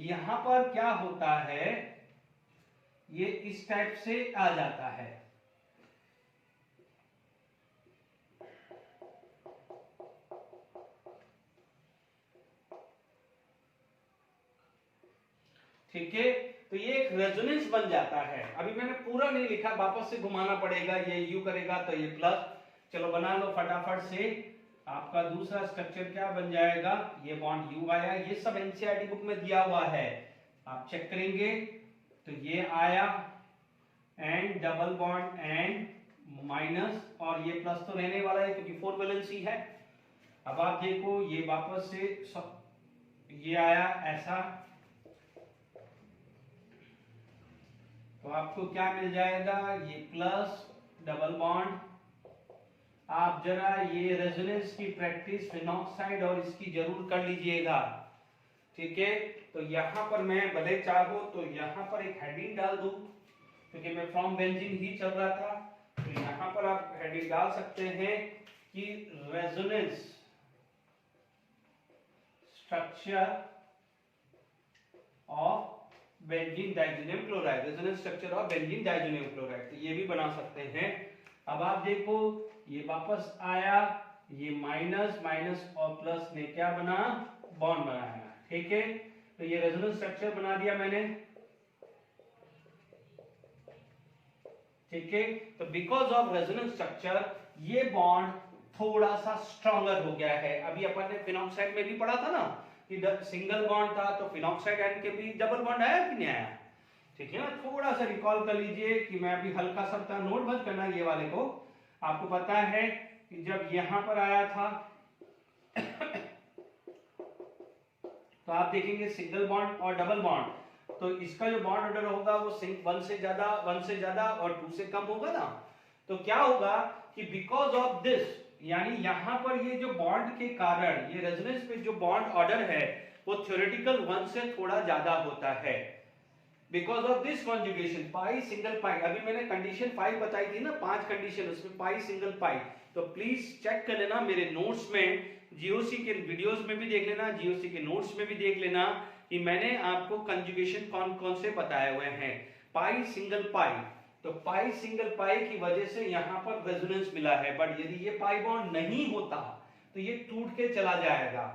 यहां पर क्या होता है, ये इस टाइप से आ जाता है। ठीक है, तो ये एक रेजोनेंस बन जाता है। अभी मैंने पूरा नहीं लिखा, वापस से घुमाना पड़ेगा, ये यू करेगा तो ये प्लस। चलो बना लो फटाफट से, आपका दूसरा स्ट्रक्चर क्या बन जाएगा, ये बॉन्ड यू आया, ये सब एनसीईआरटी बुक में दिया हुआ है, आप चेक करेंगे। तो ये आया and double bond and minus, और ये प्लस तो रहने वाला है क्योंकि 4 वैलेंसी है। अब आप देखो ये वापस से ये आया ऐसा, तो आपको क्या मिल जाएगा, ये प्लस डबल बॉन्ड। आप जरा ये रेजोनेंस की प्रैक्टिस फिनॉक्साइड और इसकी जरूर कर लीजिएगा, ठीक है। तो यहाँ पर मैं भले चाहूं तो यहाँ पर एक हेडिंग डाल दूं, क्योंकि मैं फ्रॉम बेंजीन ही चल रहा था, तो यहाँ पर आप हेडिंग डाल सकते हैं कि resonance structure of benzene diazonium chloride, resonance structure of benzene diazonium chloride, तो ये भी बना सकते हैं। अब आप देखो ये वापस आया, ये माइनस माइनस और प्लस ने क्या बना, बॉन्ड बनाया, ठीक है। तो ये रेजोनेंस स्ट्रक्चर बना दिया मैंने, ठीक है। तो बिकॉज ऑफ रेजोनेंस स्ट्रक्चर ये बॉन्ड थोड़ा सा स्ट्रॉन्गर हो गया है। अभी अपन ने फिनॉक्साइड में भी पढ़ा था ना कि सिंगल बॉन्ड था, तो फिनॉक्साइड आयन के भी डबल बॉन्ड आया कि नहीं आया, ठीक है ना। थोड़ा सा रिकॉल कर लीजिए कि मैं अभी हल्का सा था, नोट मत करना ये वाले को। आपको पता है कि जब यहां पर आया था तो आप देखेंगे सिंगल बॉन्ड और डबल बॉन्ड, तो इसका जो बॉन्ड ऑर्डर होगा वो 1 से ज्यादा और 2 से कम होगा ना। तो क्या होगा कि बिकॉज ऑफ दिस, यानी यहां पर ये जो बॉन्ड के कारण ये रेजोनेंस पे जो बॉन्ड ऑर्डर है वो थ्योरेटिकल 1 से थोड़ा ज्यादा होता है। Because of this conjugation pi single pi, अभी मैंने कंडीशन 5 बताई थी ना, 5 कंडीशन, उसमें पाई सिंगल पाई, तो प्लीज चेक कर लेना मेरे नोट्स में, जीओसी के वीडियोस में भी देख लेना, जीओसी के नोट्स में भी देख लेना कि मैंने आपको कंजुगेशन कौन कौन से बताए हुए हैं। पाई सिंगल पाई, तो पाई सिंगल पाई की वजह से यहां पर रेजोनेंस मिला है, बट यदि ये पाई बॉन्ड नहीं होता तो ये टूट के चला जाएगा,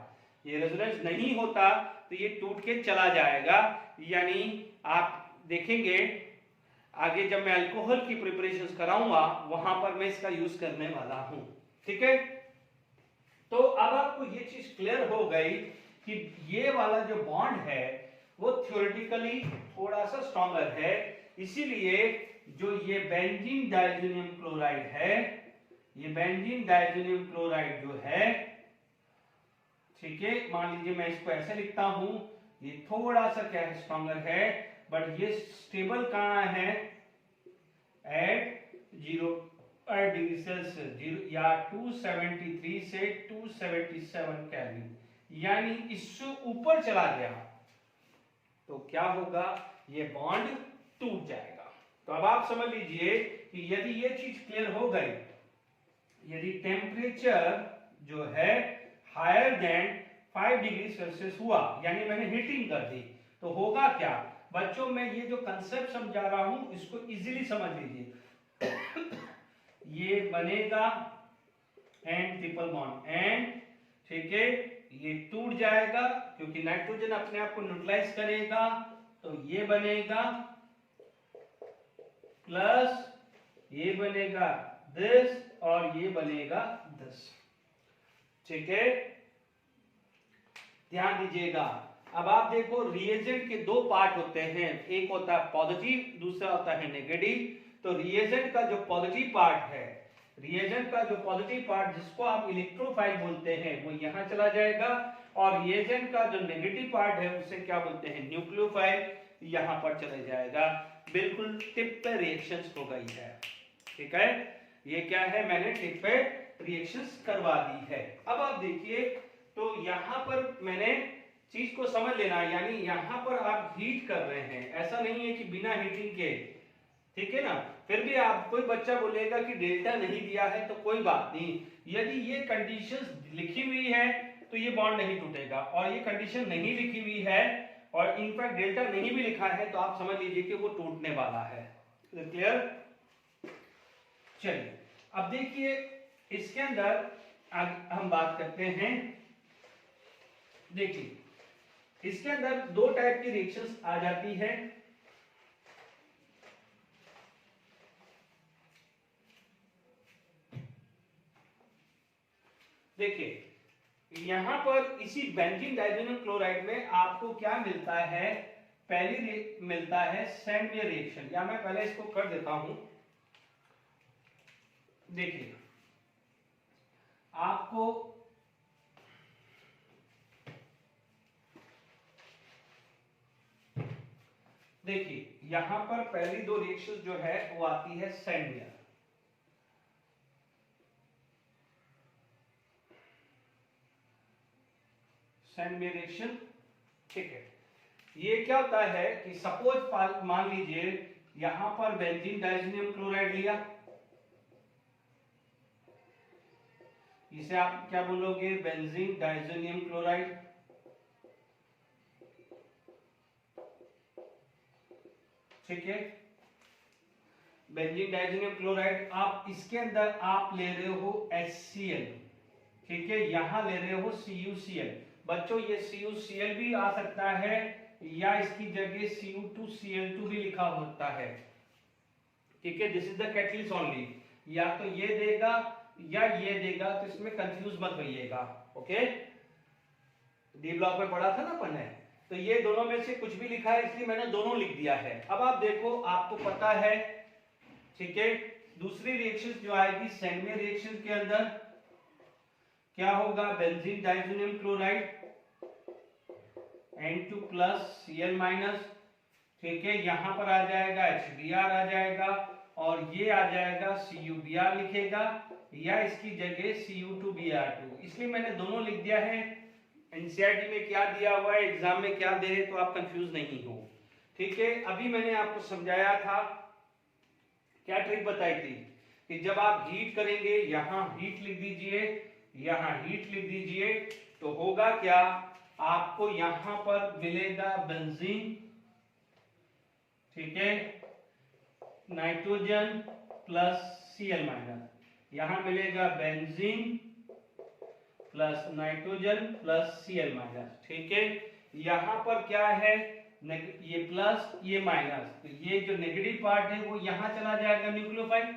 ये रेजोनेंस नहीं होता तो ये टूट के चला जाएगा। यानी आप देखेंगे आगे जब मैं अल्कोहल की प्रिपरेशंस कराऊंगा वहां पर मैं इसका यूज करने वाला हूं, ठीक है। तो अब आपको ये चीज क्लियर हो गई कि ये वाला जो बॉन्ड है वो थ्योरेटिकली थोड़ा सा स्ट्रॉन्गर है, इसीलिए जो ये बेंजीन डाइज़ोनियम क्लोराइड है, ये बेंजीन डाइज़ोनियम क्लोराइड जो है, ठीक है, मान लीजिए मैं इसको ऐसे लिखता हूं, ये थोड़ा सा क्या है, स्ट्रॉन्गर है, बट ये स्टेबल कहां है, एट 0 डिग्री सेल्सियस या 273 से 277 केल्विन, यानी इससे ऊपर चला गया तो क्या होगा, ये बॉन्ड टूट जाएगा। तो अब आप समझ लीजिए कि यदि ये चीज क्लियर हो गई, यदि टेम्परेचर जो है हायर देन 5 डिग्री सेल्सियस हुआ, यानी मैंने हीटिंग कर दी, तो होगा क्या बच्चों, मैं ये जो कंसेप्ट समझा रहा हूं इसको इजीली समझ लीजिए ये बनेगा एंड ट्रिपल बॉन्ड एंड, ठीक है, ये टूट जाएगा क्योंकि नाइट्रोजन अपने आप को न्यूट्रलाइज करेगा, तो ये बनेगा प्लस ये बनेगा दिस और ये बनेगा दिस, ठीक है, ध्यान दीजिएगा। अब आप देखो रिएजेंट के दो पार्ट होते हैं, एक होता है पॉजिटिव, दूसरा होता है नेगेटिव। तो रिएजेंट का जो पॉजिटिव पार्ट है, रिएजेंट का जो पॉजिटिव पार्ट जिसको आप इलेक्ट्रोफाइल बोलते हैं वो यहां चला जाएगा, और रिएजेंट का जो नेगेटिव पार्ट है उसे क्या बोलते हैं, न्यूक्लियोफाइल, यहां पर चले जाएगा। बिल्कुल टिप पे रिएक्शंस हो गई है, ठीक है, ये क्या है, मैंने टिप पे रिएक्शंस करवा दी है। अब आप देखिए तो यहां पर मैंने चीज को समझ लेना, यानी यहां पर आप हीट कर रहे हैं, ऐसा नहीं है कि बिना हीटिंग के, ठीक है ना। फिर भी आप कोई बच्चा बोलेगा कि डेल्टा नहीं दिया है, तो कोई बात नहीं, यदि ये कंडीशंस लिखी हुई है तो ये बॉन्ड नहीं टूटेगा, और ये कंडीशन नहीं लिखी हुई है और इनफैक्ट डेल्टा नहीं भी लिखा है तो आप समझ लीजिए कि वो टूटने वाला है। क्लियर, चलिए अब देखिए इसके अंदर हम बात करते हैं। देखिए इसके अंदर दो टाइप की रिएक्शंस आ जाती है, देखिए यहां पर इसी बेंजीन डाइज़ोनियम क्लोराइड में आपको क्या मिलता है, पहली मिलता है सैंडविच रिएक्शन, या मैं पहले इसको कर देता हूं। देखिए आपको देखिए यहां पर पहली दो रिएक्शन जो है वो आती है सैंडविच। सैंडविच रिएक्शन, ठीक है। ये क्या होता है कि सपोज मान लीजिए यहां पर बेंजीन डाइज़ोनियम क्लोराइड लिया, इसे आप क्या बोलोगे, बेंजीन डाइज़ोनियम क्लोराइड। ठीक है, बेंजीन डाइज़ोनियम क्लोराइड, आप इसके अंदर आप ले रहे हो HCl, ठीक है, यहां ले रहे हो CuCl। बच्चों ये CuCl भी आ सकता है या इसकी जगह Cu2Cl2 भी लिखा होता है, ठीक है। This is the catalyst only, या तो ये देगा या ये देगा, तो इसमें कंफ्यूज मत होइएगा, ओके। डी ब्लॉक में पढ़ा था ना अपन ने, तो ये दोनों में से कुछ भी लिखा है इसलिए मैंने दोनों लिख दिया है। अब आप देखो, आपको पता है, ठीक है, दूसरी रिएक्शन जो आएगी सैंडविच रिएक्शन के अंदर क्या होगा, benzene diazonium chloride N2 plus Cl minus, ठीक है, यहां पर आ जाएगा HBr आ जाएगा और ये आ जाएगा CuBr लिखेगा, या इसकी जगह Cu2Br2, इसलिए मैंने दोनों लिख दिया है। एनसीईआरटी में क्या दिया हुआ है, एग्जाम में क्या दे रहे, तो आप कंफ्यूज नहीं हो, ठीक है। अभी मैंने आपको समझाया था, क्या ट्रिक बताई थी कि जब आप हीट करेंगे, यहां हीट लिख दीजिए, यहां हीट लिख दीजिए, तो होगा क्या, आपको यहां पर मिलेगा बेंजीन, ठीक है, नाइट्रोजन प्लस Cl माइनस, यहां मिलेगा benzene plus nitrogen plus Cl minus, ठीक है। यहां पर क्या है, ये प्लस ये माइनस, तो ये जो नेगेटिव पार्ट है वो यहां चला जाएगा न्यूक्लियोफाइल,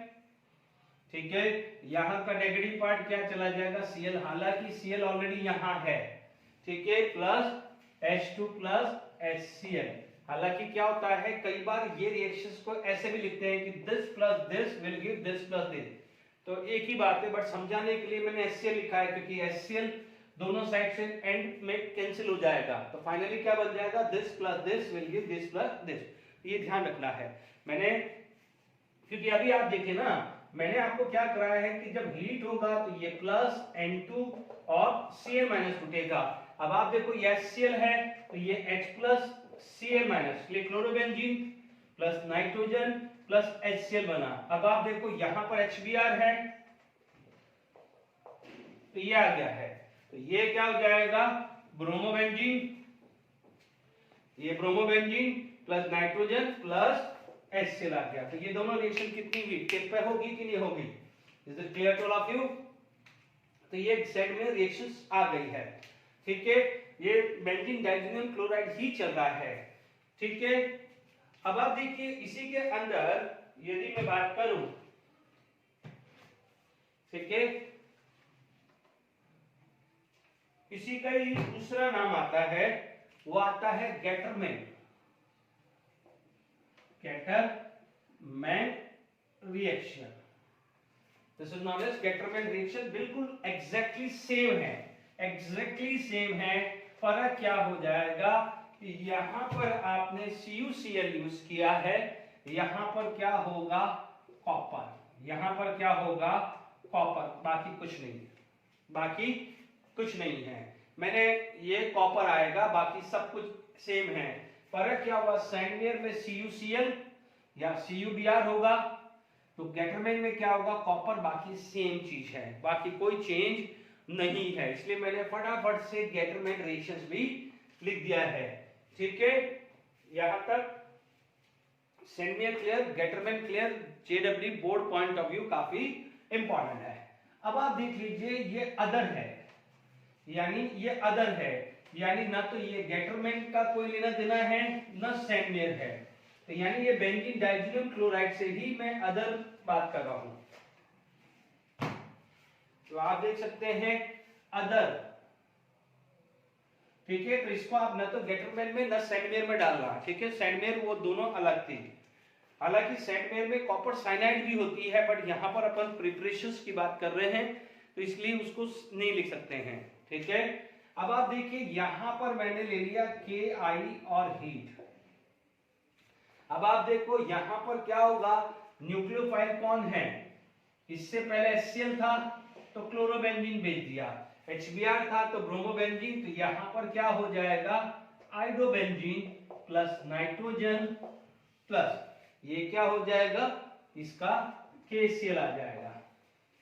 ठीक है। यहां का नेगेटिव पार्ट क्या चला जाएगा, Cl, हालांकि Cl ऑलरेडी यहां है, ठीक है, प्लस H2 प्लस HCl। हालांकि क्या होता है, कई बार ये रिएक्शंस को ऐसे भी लिखते हैं कि this plus this will give this plus this, तो एक ही बात है, बट समझाने के लिए मैंने HCl लिखा है, क्योंकि HCl दोनों साइड से एंड में कैंसिल हो जाएगा, तो फाइनली क्या बन जाएगा, this plus this will give this plus this, ये ध्यान रखना है मैंने। क्योंकि अभी आप देखें ना, मैंने आपको क्या कराया है कि जब हीट होगा तो ये प्लस N2 और Cl माइनस टूटेगा। अब आप देखो ये HCl है, तो ये H प्लस Cl माइनस, ये chlorobenzene plus nitrogen plus HCl बना। अब आप देखो यहां पर HBr है, तो ये आ गया है, तो ये क्या हो जाएगा, ब्रोमोबेंजीन, ये bromobenzene plus nitrogen plus HCl आ गया। तो ये दोनों रिएक्शन कितनी हुई, टिप पे होगी कि नहीं होगी, is it clear to all of you. तो ये सेट में रिएक्शंस आ गई है, ठीक है। ये बेंजीन डाइज़ोनियम क्लोराइड ही चल रहा है, ठीक है। अब आप देखिए इसी के अंदर यदि मैं बात करूं, ठीक है, इसी का ही दूसरा नाम आता है, वो आता है Gattermann, Gattermann reaction, this is known as Gattermann reaction. बिल्कुल एग्जैक्टली सेम है, एग्जैक्टली सेम है। फर्क क्या हो जाएगा कि यहां पर आपने CuCl यूज किया है, यहां पर क्या होगा, कॉपर, यहां पर क्या होगा, कॉपर, बाकी कुछ नहीं, बाकी कुछ नहीं है। मैंने ये कॉपर आएगा, बाकी सब कुछ सेम है। फर्क क्या हुआ, सैंडविच में CuCl या CuBr होगा, तो गेटरमैन में क्या होगा, कॉपर, बाकी सेम चीज है, बाकी कोई चेंज नहीं है। इसलिए मैंने फटाफट से गेटरमैन रिएक्शंस भी लिख दिया है, ठीक है। यहां तक sandwich clear, Gattermann clear, JEE board point of view काफी इंपॉर्टेंट है। अब आप देख लीजिए ये अदर है, यानी ये अदर है, यानी ना तो ये गेटरमैन का कोई लेना देना है ना सैंडविच है, तो यानी ये बेंजीन डाइज़ोनियम क्लोराइड से ही मैं अदर बात कर रहा हूं। तो आप देख सकते हैं अदर, ठीक है। तो इसको आप ना तो गेटरमैन में ना सैंडवेयर में डालना, ठीक है। सैंडवेयर वो दोनों अलग थी। हालांकि सैंडवेयर में कॉपर साइनाइड भी होती है, बट यहाँ पर अपन प्रिपरेशंस की बात कर रहे हैं तो इसलिए उसको नहीं लिख सकते हैं, ठीक है। अब आप देखिए यहां पर मैंने ले लिया Ki और हीट। अब आप देखो यहां पर क्या होगा, न्यूक्लियोफाइल कौन है, इससे पहले HCl था तो क्लोरोबेंजीन भेज दिया, HBr था तो ब्रोमोबेंजीन, तो यहां पर क्या हो जाएगा आइडोबेंजीन प्लस नाइट्रोजन प्लस ये क्या हो जाएगा इसका KCl आ जाएगा,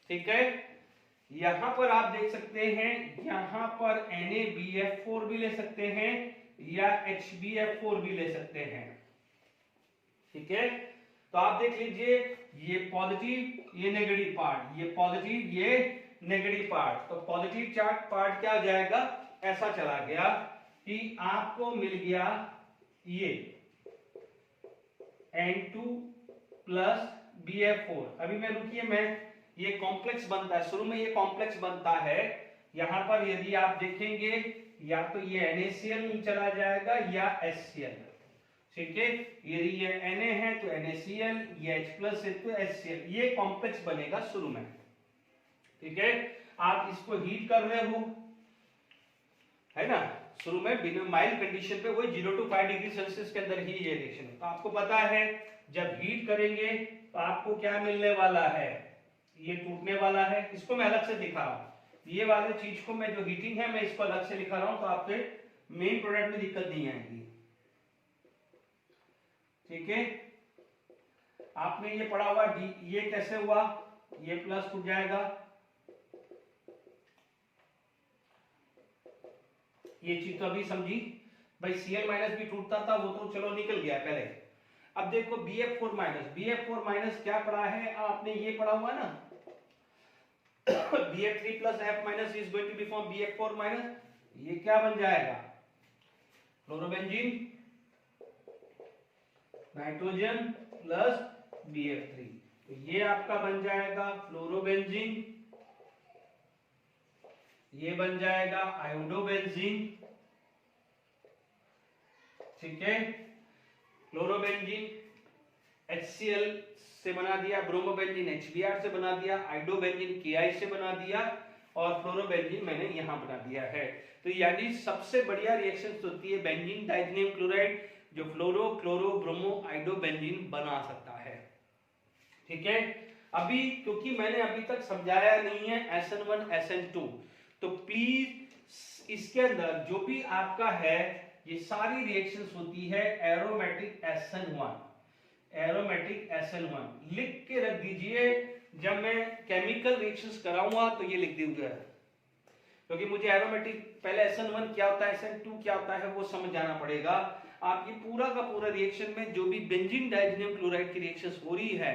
ठीक है। यहां पर आप देख सकते हैं यहां पर NaBF4 भी ले सकते हैं या HBF4 भी ले सकते हैं, ठीक है। तो आप देख लीजिए ये पॉजिटिव ये नेगेटिव पार्ट, ये पॉजिटिव ये नेगेटिव पार्ट, तो पॉजिटिव चार्ज पार्ट क्या हो जाएगा, ऐसा चला गया कि आपको मिल गया ये N2 प्लस BF4। अभी मैं रुकिए, मैं ये कॉम्प्लेक्स बनता है, शुरू में ये कॉम्प्लेक्स बनता है, यहां पर यदि आप देखेंगे या तो ये NaCl चला जाएगा या HCl, ठीक है। यदि ये Na है तो NaCl, ये H+ है तो HCl, ये कॉम्प्लेक्स बनेगा शुरू में, ठीक है। आप इसको हीट कर रहे हो, है ना, शुरू में बिना माइल्ड कंडीशन पे, वही 0 to 5 डिग्री सेल्सियस के अंदर ही ये रिएक्शन है। तो आपको पता है जब हीट करेंगे तो आपको क्या मिलने वाला है, ये टूटने वाला है। इसको मैं अलग से दिखा रहा हूं, ये वाले चीज को मैं जो हीटिंग है मैं इसको अलग से दिखा रहा हूं, तो आपके मेन प्रोडक्ट में दिक्कत नहीं आएगी, ठीक है। आपने ये पढ़ा हुआ ये कैसे हुआ, ये प्लस टूट जाएगा, ये चीज तो अभी समझी भाई। Cl- भी टूटता था, वो तो चलो निकल गया पहले। अब देखो BF4 माइनस क्या पढ़ा है आपने, ये पढ़ा हुआ ना BF3 plus F minus is going to be form BF4 minus, ये क्या बन जाएगा फ्लोरोबेंजीन नाइट्रोजन प्लस BF3, तो ये आपका बन जाएगा फ्लोरोबेंजीन, ये बन जाएगा आयोडोबेंजीन, ठीक है। क्लोरोबेंजीन HCl से बना दिया, ब्रोमोबेंजीन HBr से बना दिया, आइडोबेंजीन Ki से बना दिया और फ्लोरोबेंजीन मैंने यहां बना दिया है। तो यानी सबसे बढ़िया रिएक्शन होती है बेंजीन डाइथेनियम क्लोराइड, जो फ्लोरो क्लोरो ब्रोमो आइडोबेंजीन बना सकता है, ठीक है। अभी क्योंकि मैंने अभी तक समझाया नहीं है SN1 SN2, तो प्लीज इसके अंदर जो भी आपका है ये सारी रिएक्शंस होती है एरोमेटिक SN1 लिख के रख दीजिए। जब मैं केमिकल रिएक्शंस कराऊंगा तो ये लिख दूंगा, क्योंकि मुझे एरोमेटिक पहले SN1 क्या होता है SN2 क्या होता है वो समझ जाना पड़ेगा। आप ये पूरा का पूरा रिएक्शन में जो भी बेंजीन डाइथेनियम क्लोराइड की रिएक्शंस हो रही है,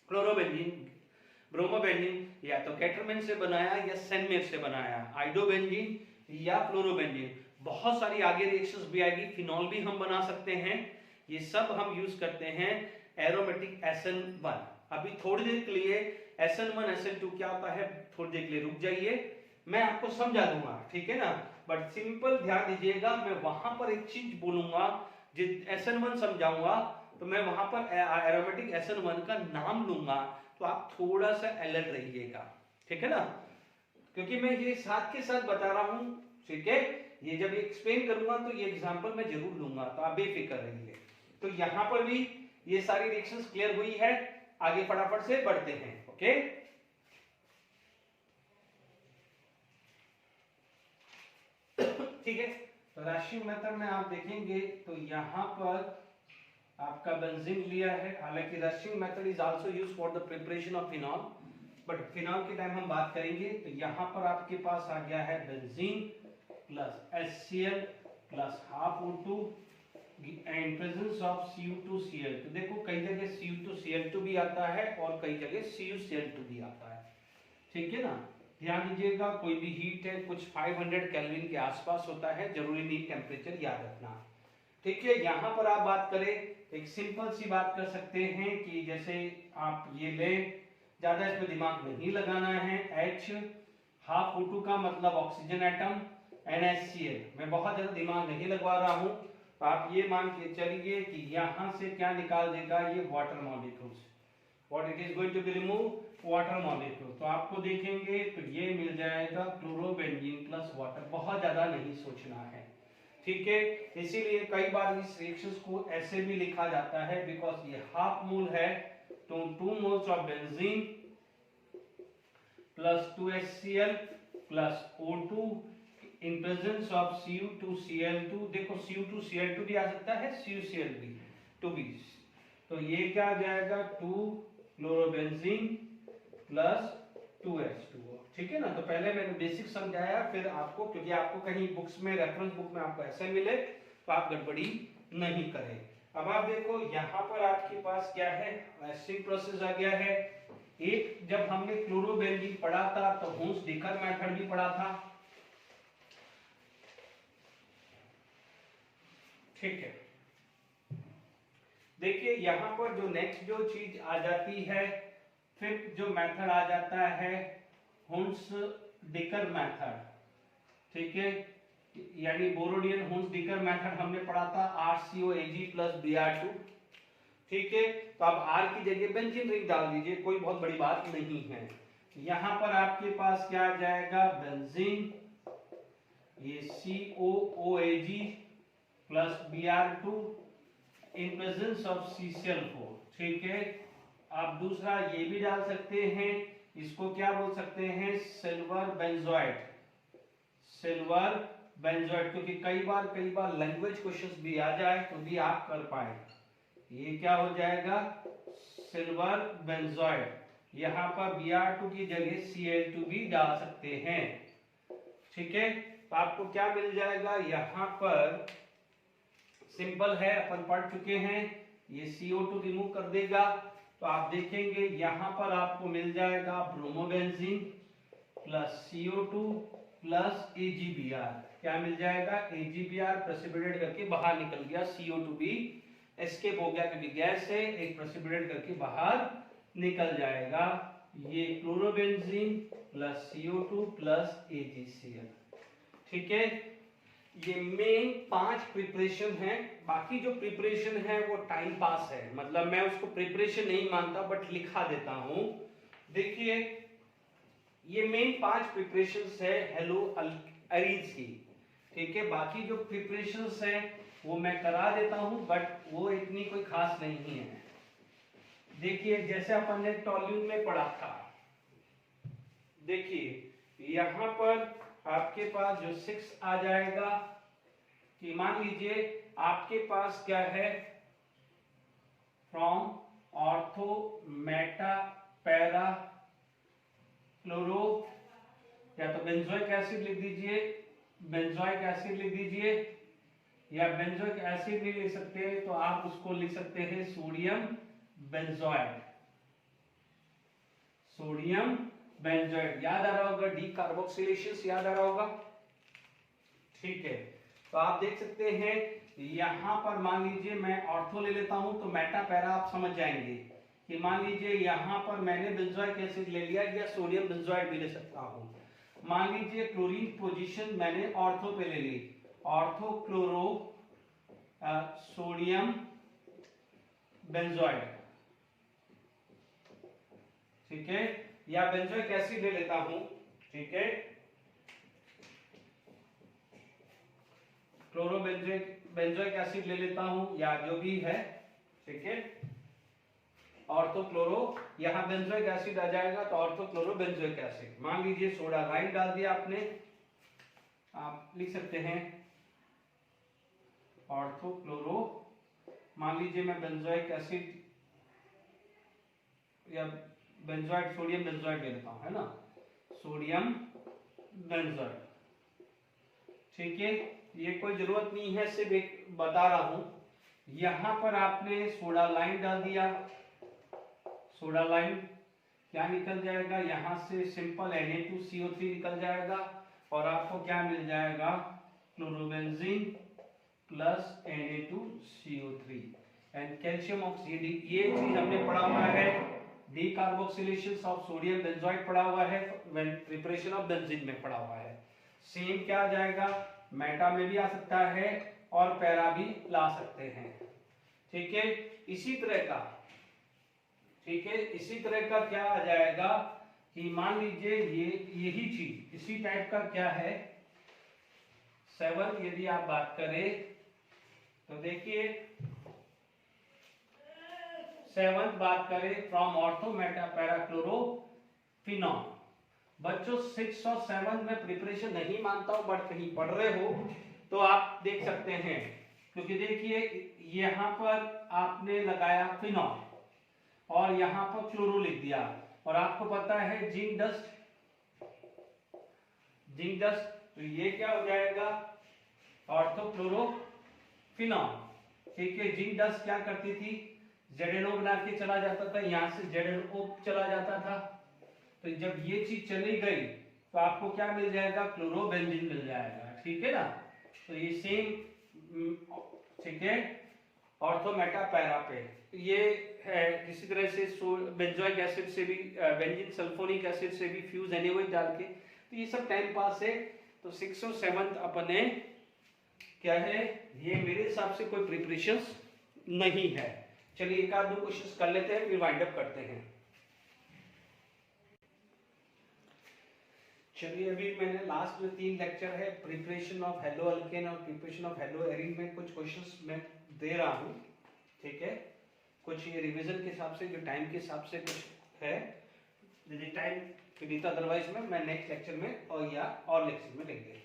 क्लोरोबेंजीन ब्रोमोबेंजीन या तो केटरमैन से बनाया या सैनमेर से बनाया, आइडोबेंजीन या फ्लोरोबेंजीन, बहुत सारी आगे रिएक्शंस भी आएगी, फिनॉल भी हम बना सकते हैं, ये सब हम यूज करते हैं एरोमेटिक SN1। अभी थोड़ी देर के लिए SN1 SN2 क्या होता है थोड़ी देर के लिए रुक जाइए, मैं आपको समझा दूंगा, ठीक है ना। बट सिंपल ध्यान दीजिएगा, मैं वहां पर एक चीज बोलूंगा, SN1 समझाऊंगा तो मैं वहां पर एरोमेटिक SN1 का नाम लूंगा, तो आप थोड़ा सा अलर्ट रहिएगा, ठीक है ना, क्योंकि मैं ये साथ के साथ बता रहा हूं, ठीक है। ये जब एक्सप्लेन करूंगा तो ये एग्जांपल मैं जरूर लूंगा, तो आप बेफिक्र रहिए। तो यहां पर भी ये सारी रिएक्शंस क्लियर हुई है, आगे फटाफट से बढ़ते हैं, ओके। ठीक है, तो राशिंग मेथड में आप देखेंगे तो यहां पर आपका बेंजीन लिया है, हालांकि rushing method is also used for the preparation of phenol, but phenol के टाइम हम बात करेंगे। तो यहां पर आपके पास आ गया है benzene plus HCl plus half O2 and presence of Cu2Cl। तो देखो कई जगह Cu2Cl2 भी आता है और कई जगह CuCl2 भी आता है, ठीक है ना। ध्यान दीजिएगा कोई भी हीट है कुछ 500 केल्विन के आसपास होता है, जरूरी नहीं टेम्परेचर याद रखना, ठीक है। यहां पर आप बात करें एक सिंपल सी बात कर सकते हैं कि जैसे आप ये लें, ज्यादा इसमें दिमाग नहीं लगाना है, H हाफ O2 का मतलब ऑक्सीजन एटम, NaCl। मैं बहुत ज्यादा दिमाग नहीं लगवा रहा हूँ, तो आप ये मान के चलिए कि यहाँ से क्या निकाल देगा ये water molecules, what it is going to be remove, water molecule. तो आपको देखेंगे तो ये मिल जाएगा क्लोरोबेंजीन प्लस वाटर। बहुत ज्यादा नहीं सोचना है, ठीक है। इसीलिए कई बार इस रिएक्शंस को ऐसे भी लिखा जाता है, बिकॉज ये हाफ मोल है, तो 2 moles of benzene plus 2HCl plus O2 in presence of Cu2Cl2। देखो Cu2Cl2 भी आ सकता है, CuCl भी, टू भी। तो ये क्या आ जाएगा 2 क्लोरोबेंजीन प्लस 2H2O, ठीक है ना। तो पहले मैंने बेसिक समझाया, फिर आपको, क्योंकि आपको कहीं बुक्स में, रेफरेंस बुक में आपको ऐसे मिले तो आप गड़बड़ी नहीं करें। अब आप देखो यहाँ पर आपके पास क्या है, एस्टिंग प्रोसेस आ गया है। एक जब हमने क्लोरोबेंजीन पढ़ा था तो हुंस डिकर मेथड भी पढ़ा था, ठीक है। देखिए यहाँ पर जो नेक्स्ट जो चीज आ जाती है, फिर जो मेथड आ जाता है हुंस डिकर मेथड, ठीक है, यानी बोरोडियन हुंस डिकर मेथड हमने पढ़ा था RCOAg प्लस Br2, ठीक है। तो अब R की जगह बेंजीन रिंग डाल दीजिए, कोई बहुत बड़ी बात नहीं है। यहाँ पर आपके पास क्या आ जाएगा, बेंजीन, ये COOAg plus Br2 in presence of CCl4, ठीक है। आप दूसरा ये भी डाल सकते हैं, इसको क्या बोल सकते हैं, सिल्वर बेंजोइड, सिल्वर बेंजोइड, क्योंकि कई बार लैंग्वेज क्वेश्चंस भी आ जाए तो भी आप कर पाए। ये क्या हो जाएगा, सिल्वर बेंजोइड। यहाँ पर Br2 की जगह Cl2 भी डाल सकते हैं, ठीक है। तो आपको क्या मिल जाएगा, यहाँ पर सिंपल है, अपन पढ़ चुके हैं, ये CO2 रिमूव कर देगा, तो आप देखेंगे यहाँ पर आपको मिल जाएगा bromobenzene plus CO2 plus AgBr। क्या मिल जाएगा, AgBr प्रेसिपिटेट करके बाहर निकल गया, CO2 भी एस्केप हो गया, क्योंकि गैस है, एक प्रेसिपिटेट करके बाहर निकल जाएगा। ये chlorobenzene plus CO2 plus AgCl, ठीक है। ये मेन 5 प्रिपरेशन है, बाकी जो प्रिपरेशन है वो टाइम पास है, मतलब मैं उसको प्रिपरेशन नहीं मानता, बट लिखा देता हूं। देखिए ये मेन 5 प्रिपरेशंस है हेलो एरीज की, ठीक है। बाकी जो प्रिपरेशंस हैं वो मैं करा देता हूं, बट वो इतनी कोई खास नहीं है। देखिए जैसे अपन ने टॉल्यून में पढ़ा था, देखिए यहां पर आपके पास जो 6 आ जाएगा, कि मान लीजिए आपके पास क्या है, from ortho Meta para chloro, या तो बेंजोइक एसिड लिख दीजिए, बेंजोइक एसिड लिख दीजिए, या बेंजोइक एसिड नहीं लिख सकते तो आप उसको लिख सकते हैं सोडियम बेंजोइड, सोडियम बेंजोइड। याद आ रहा होगा, डी कार्बोक्सिलेशन याद आ रहा होगा, ठीक है। तो आप देख सकते हैं यहां पर मान लीजिए मैं ऑर्थो ले लेता हूं, तो मेटा पैरा आप समझ जाएंगे कि मान लीजिए यहां पर मैंने बेंजोइक एसिड ले लिया, या सोडियम बेंजोइड भी ले सकता हूं। मान लीजिए क्लोरीन पोजीशन मैंने ऑर्थो पे ले ली, ऑर्थो क्लोरो सोडियम बेंजोइड, ठीक है, या बेंजोइक एसिड ले लेता हूं, ठीक है, क्लोरो बेंजोइक एसिड ले लेता हूं, या जो भी है, ठीक है, ऑर्थो क्लोरो, यहां बेंजोइक एसिड आ जाएगा तो ऑर्थो क्लोरो बेंजोइक एसिड। मान लीजिए सोडा लाइन डाल दिया आपने, आप लिख सकते हैं ऑर्थो क्लोरो, मान लीजिए मैं बेंजोइक एसिड या बेंजोइड, सोडियम बेंजोइड ले लेता हूं, है ना, सोडियम बेंजोइड, ठीक है। ये कोई जरूरत नहीं है, सिर्फ एक बता रहा हूं। यहां पर आपने सोडा लाइन डाल दिया, सोडा लाइन क्या निकल जाएगा, यहां से सिंपल Na2CO3 निकल जाएगा, और आपको क्या मिल जाएगा, chlorobenzene plus Na2CO3 and calcium oxide. ये चीज हमने पढ़ा हुआ है, decarboxylation of sodium benzoate पढ़ा हुआ है, व्हेन प्रिपरेशन ऑफ बेंजीन में पढ़ा हुआ है। सेम क्या आ जाएगा, मेटा में भी आ सकता है और पैरा भी ला सकते हैं। ठीक है, इसी तरह का, ठीक है, इसी तरह का क्या आ जाएगा कि मान लीजिए ये यही चीज इसी टाइप का क्या है 7, यदि आप बात करें तो देखिए 7 बात करें from ortho Meta para chlorophenol. बच्चों 6 और 7 में प्रिपरेशन नहीं मानता हूं, बट कहीं पढ़ रहे हो तो आप देख सकते हैं, क्योंकि देखिए यहां पर आपने लगाया फिनॉल और यहां पर क्लोरो लिख दिया, और आपको पता है जिंक डस्ट, तो ये क्या हो जाएगा ऑर्थोक्लोरोफिनॉल। ठीक है, जिंक डस्ट क्या करती थी, ZNO बना के चला जाता था, यहां से ZNO चला जाता था, तो जब ये चीज चली गई तो आपको क्या मिल जाएगा, क्लोरोबेंजीन मिल जाएगा। ठीक है ना, तो ये सेम, ठीक है, ऑर्थो मेटा पैरा पे ये है। किसी तरह से बेंजोइक एसिड से भी, बेंजीन सल्फोनिक एसिड से भी फ्यूज एनीवे डाल के, तो ये सब टाइम पास है। तो 6 और 7 अपने क्या है, ये मेरे हिसाब से कोई प्रिपरेशंस नहीं है। चलिए एक आध दो क्वेश्चंस कर लेते हैं, फिर वाइंड अप करते हैं। चलिए अभी मैंने लास्ट जो 3 लेक्चर है प्रिपरेशन ऑफ हेलो अल्केन और प्रिपरेशन ऑफ हेलो एरीन में कुछ क्वेश्चंस मैं दे रहा हूँ। ठीक है, कुछ ये रिवीजन के हिसाब से, जो टाइम के हिसाब से कुछ है, यदि टाइम फिर अदरवाइज में मैं नेक्स्ट लेक्चर में और लेक्चर में लेंगे।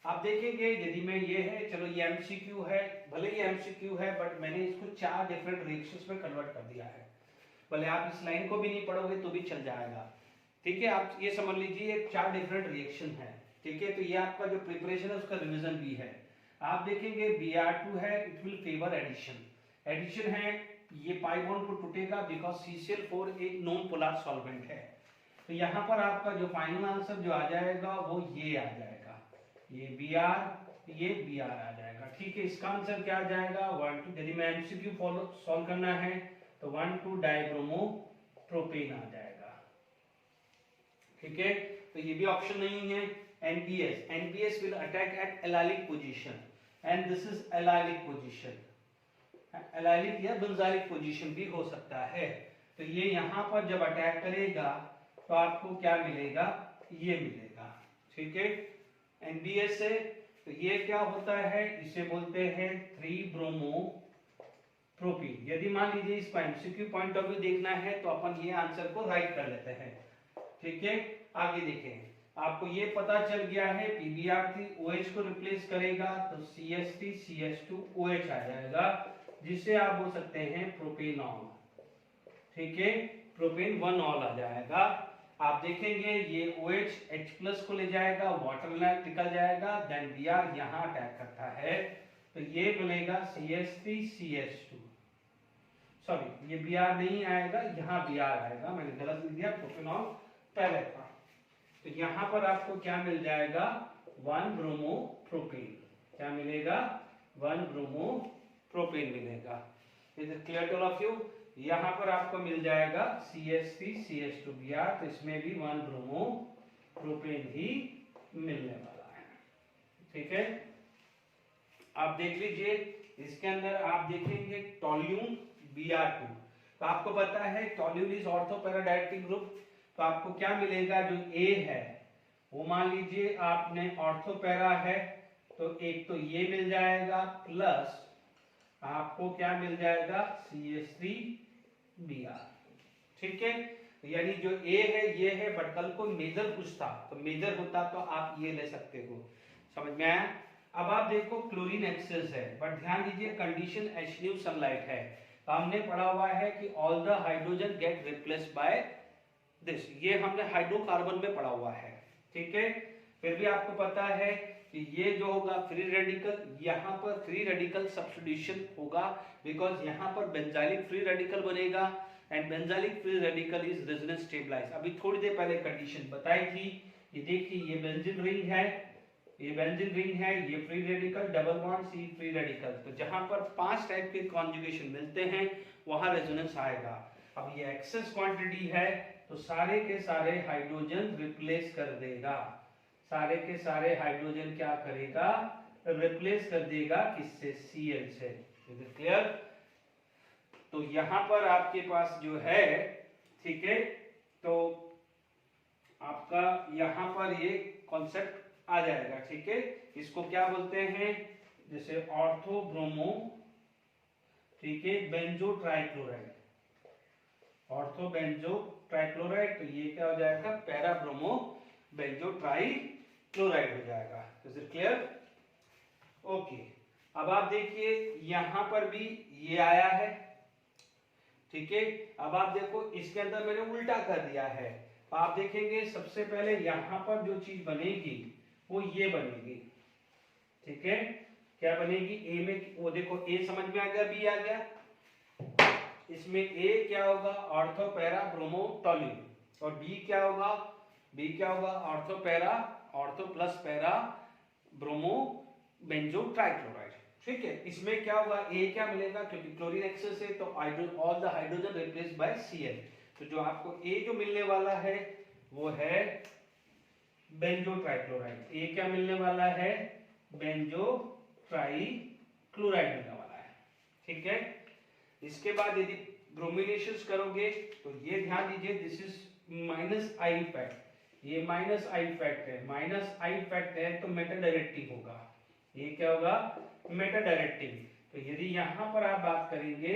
आप देखेंगे यदि मैं ये है, चलो ये एमसीक्यू है, भले ही एमसीक्यू है बट मैंने इसको 4 डिफरेंट रिएक्शंस में कन्वर्ट कर दिया है। भले आप इस लाइन को भी नहीं पढ़ोगे तो भी चल जाएगा। ठीक है, आप ये समझ लीजिए 4 डिफरेंट रिएक्शन है। ठीक है, तो ये आपका जो प्रिपरेशन है उसका रिवीजन भी है। आप देखेंगे Br2 है, इट विल फेवर एडिशन है, ये पाई बॉन्ड को टूटेगा बिकॉज CCl4 एक नॉन पोलर सॉल्वेंट है। तो यहाँ पर आपका जो फाइनल आंसर जो आ जाएगा वो ये आ जाएगा, ये Br, ये Br आ जाएगा। ठीक है, इसका आंसर क्या आ जाएगा 1 2, यदि मैं एमसीक्यू सॉल्व करना है तो 1,2 डाइब्रोमो प्रोपेन आ जाएगा। ठीक है, तो ये भी ऑप्शन नहीं है। NBS will attack at allylic position and this is allylic position, allylic या benzylic position भी हो सकता है। तो ये यहाँ पर जब अटैक करेगा तो आपको क्या मिलेगा, ये मिलेगा। ठीक है, NBS से तो ये क्या होता है, इसे बोलते हैं 3 ब्रोमो प्रोपीन। यदि मान लीजिए इसका एमसीक्यू पॉइंट ऑफ व्यू देखना है तो अपन ये आंसर को राइट कर लेते हैं। ठीक है, आगे देखें, आपको ये पता चल गया है PbR3 OH को रिप्लेस करेगा तो CH3 CH2 OH आ जाएगा, जिससे आप बोल सकते हैं प्रोपेनॉल। ठीक है, प्रोपेन 1 आ जाएगा। आप देखेंगे ये OH H+ को ले जाएगा, वाटर निकल जाएगा, देन Br यहाँ अटैक करता है तो ये मिलेगा CH3 CH2, सॉरी ये Br नहीं आएगा, यहाँ Br आएगा, मैंने गलत लिख दिया, प्रोपेनॉल पहले था। तो यहाँ पर आपको क्या मिल जाएगा 1 ब्रोमो प्रोपेन, क्या मिलेगा 1 ब्रोमो प्रोपेन मिलेगा। Is it clear to all of you? यहाँ पर आपको मिल जाएगा CH3 CH2 Br, तो इसमें भी 1 ब्रोमो प्रोपेन ही मिलने वाला है। ठीक है, आप देख लीजिए इसके अंदर आप देखेंगे टोल्यून Br2, तो आपको पता है toluene is ortho para directive group, तो आपको क्या मिलेगा, जो A है वो मान लीजिए आपने ऑर्थो पैरा है तो एक तो ये मिल जाएगा, प्लस आपको क्या मिल जाएगा CH3 Br। ठीक है, यानी जो A है ये है, बट कल को मेजर पूछता तो मेजर होता तो आप ये ले सकते हो। समझ में आया? अब आप देखो क्लोरीन एक्सेस है, बट ध्यान दीजिए कंडीशन H सनलाइट है, तो हमने पढ़ा हुआ है कि all the hydrogen gate replaced by this, ये हमने हाइड्रोकार्बन में पढ़ा हुआ है। ठीक है, फिर भी आपको पता है कि ये जो होगा फ्री रेडिकल, यहाँ पर फ्री रेडिकल सब्स्टिट्यूशन होगा बिकॉज यहाँ पर बेंजाइलिक फ्री रेडिकल बनेगा and benzylic free radical is resonance stabilize. अभी थोड़ी देर पहले कंडीशन बताई थी, ये देखिए ये बेंजीन रिंग है, ये बेंजीन रिंग है, ये free radical, double bond C free radical, तो जहां पर 5 टाइप के कॉन्जुगेशन मिलते हैं वहां रेजोनेंस आएगा। अब ये एक्सेस क्वांटिटी है तो सारे के सारे हाइड्रोजन रिप्लेस कर देगा, सारे के सारे हाइड्रोजन क्या करेगा, रिप्लेस कर देगा किससे, Cl से। Is it clear? तो यहां पर आपके पास जो है, ठीक है, तो आपका यहां पर ये कॉन्सेप्ट आ जाएगा, ठीक है। इसको क्या बोलते हैं, जैसे ऑर्थो ब्रोमो, ठीक है, benzotrichloride, ortho benzotrichloride, तो ये क्या हो जाएगा, पैरा ब्रोमो बेंजो ट्राइक्लोराइड हो जाएगा। Is it clear? ओके, अब आप देखिए यहां पर भी ये आया है, ठीक है। अब आप देखो इसके अंदर मैंने उल्टा कर दिया है, तो आप देखेंगे सबसे पहले यहां पर जो चीज बनेगी वो ये बनेगी, ठीक है। क्या बनेगी, ए में, वो देखो ए समझ में आ गया, बी आ गया, इसमें ए क्या होगा, ऑर्थो पैरा ब्रोमो टॉल्यून, और बी क्या होगा, बी क्या होगा, ortho para, ortho plus para bromo benzotrichloride, ठीक है। इसमें क्या होगा, ए क्या मिलेगा, क्योंकि क्लोरीन एक्सेस है तो all the hydrogen replaced by Cl, तो जो आपको ए जो मिलने वाला है वो है बेंजो ट्राइक्लोराइड, ए क्या मिलने वाला है, बेंजो ट्राइक्लोराइड मिलने वाला है, ठीक है। इसके बाद यदि ब्रोमिनेशंस करोगे तो ये ध्यान दीजिए, this is minus I fact, ये माइनस आई फैक्ट है, माइनस आई फैक्ट है तो मेटा डायरेक्टिव होगा, ये क्या होगा, मेटा डायरेक्टिव। तो यदि यहां पर आप बात करेंगे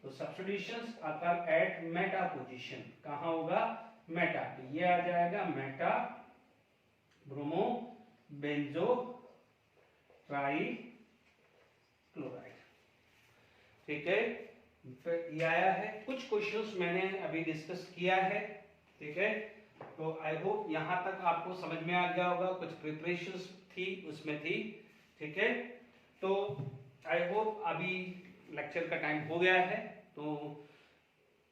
तो substitutions occur at Meta position, कहां होगा, मेटा, तो ये आ जाएगा मेटा ब्रोमो बेंजो ट्राइक्लोराइड, ठीक है। फिर ये आया है, कुछ क्वेश्चंस मैंने अभी डिस्कस किया है, ठीक है। तो आई होप यहां तक आपको समझ में आ गया होगा, कुछ प्रिपरेशंस थी उसमें थी, ठीक है। तो आई होप अभी लेक्चर का टाइम हो गया है, तो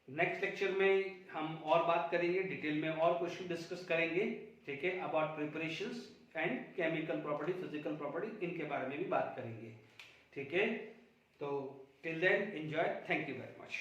नेक्स्ट लेक्चर में हम और बात करेंगे, डिटेल में और क्वेश्चन डिस्कस करेंगे, ठीक है, about preparations and chemical property, physical property, इनके बारे में भी बात करेंगे, ठीक है। तो till then enjoy, thank you very much.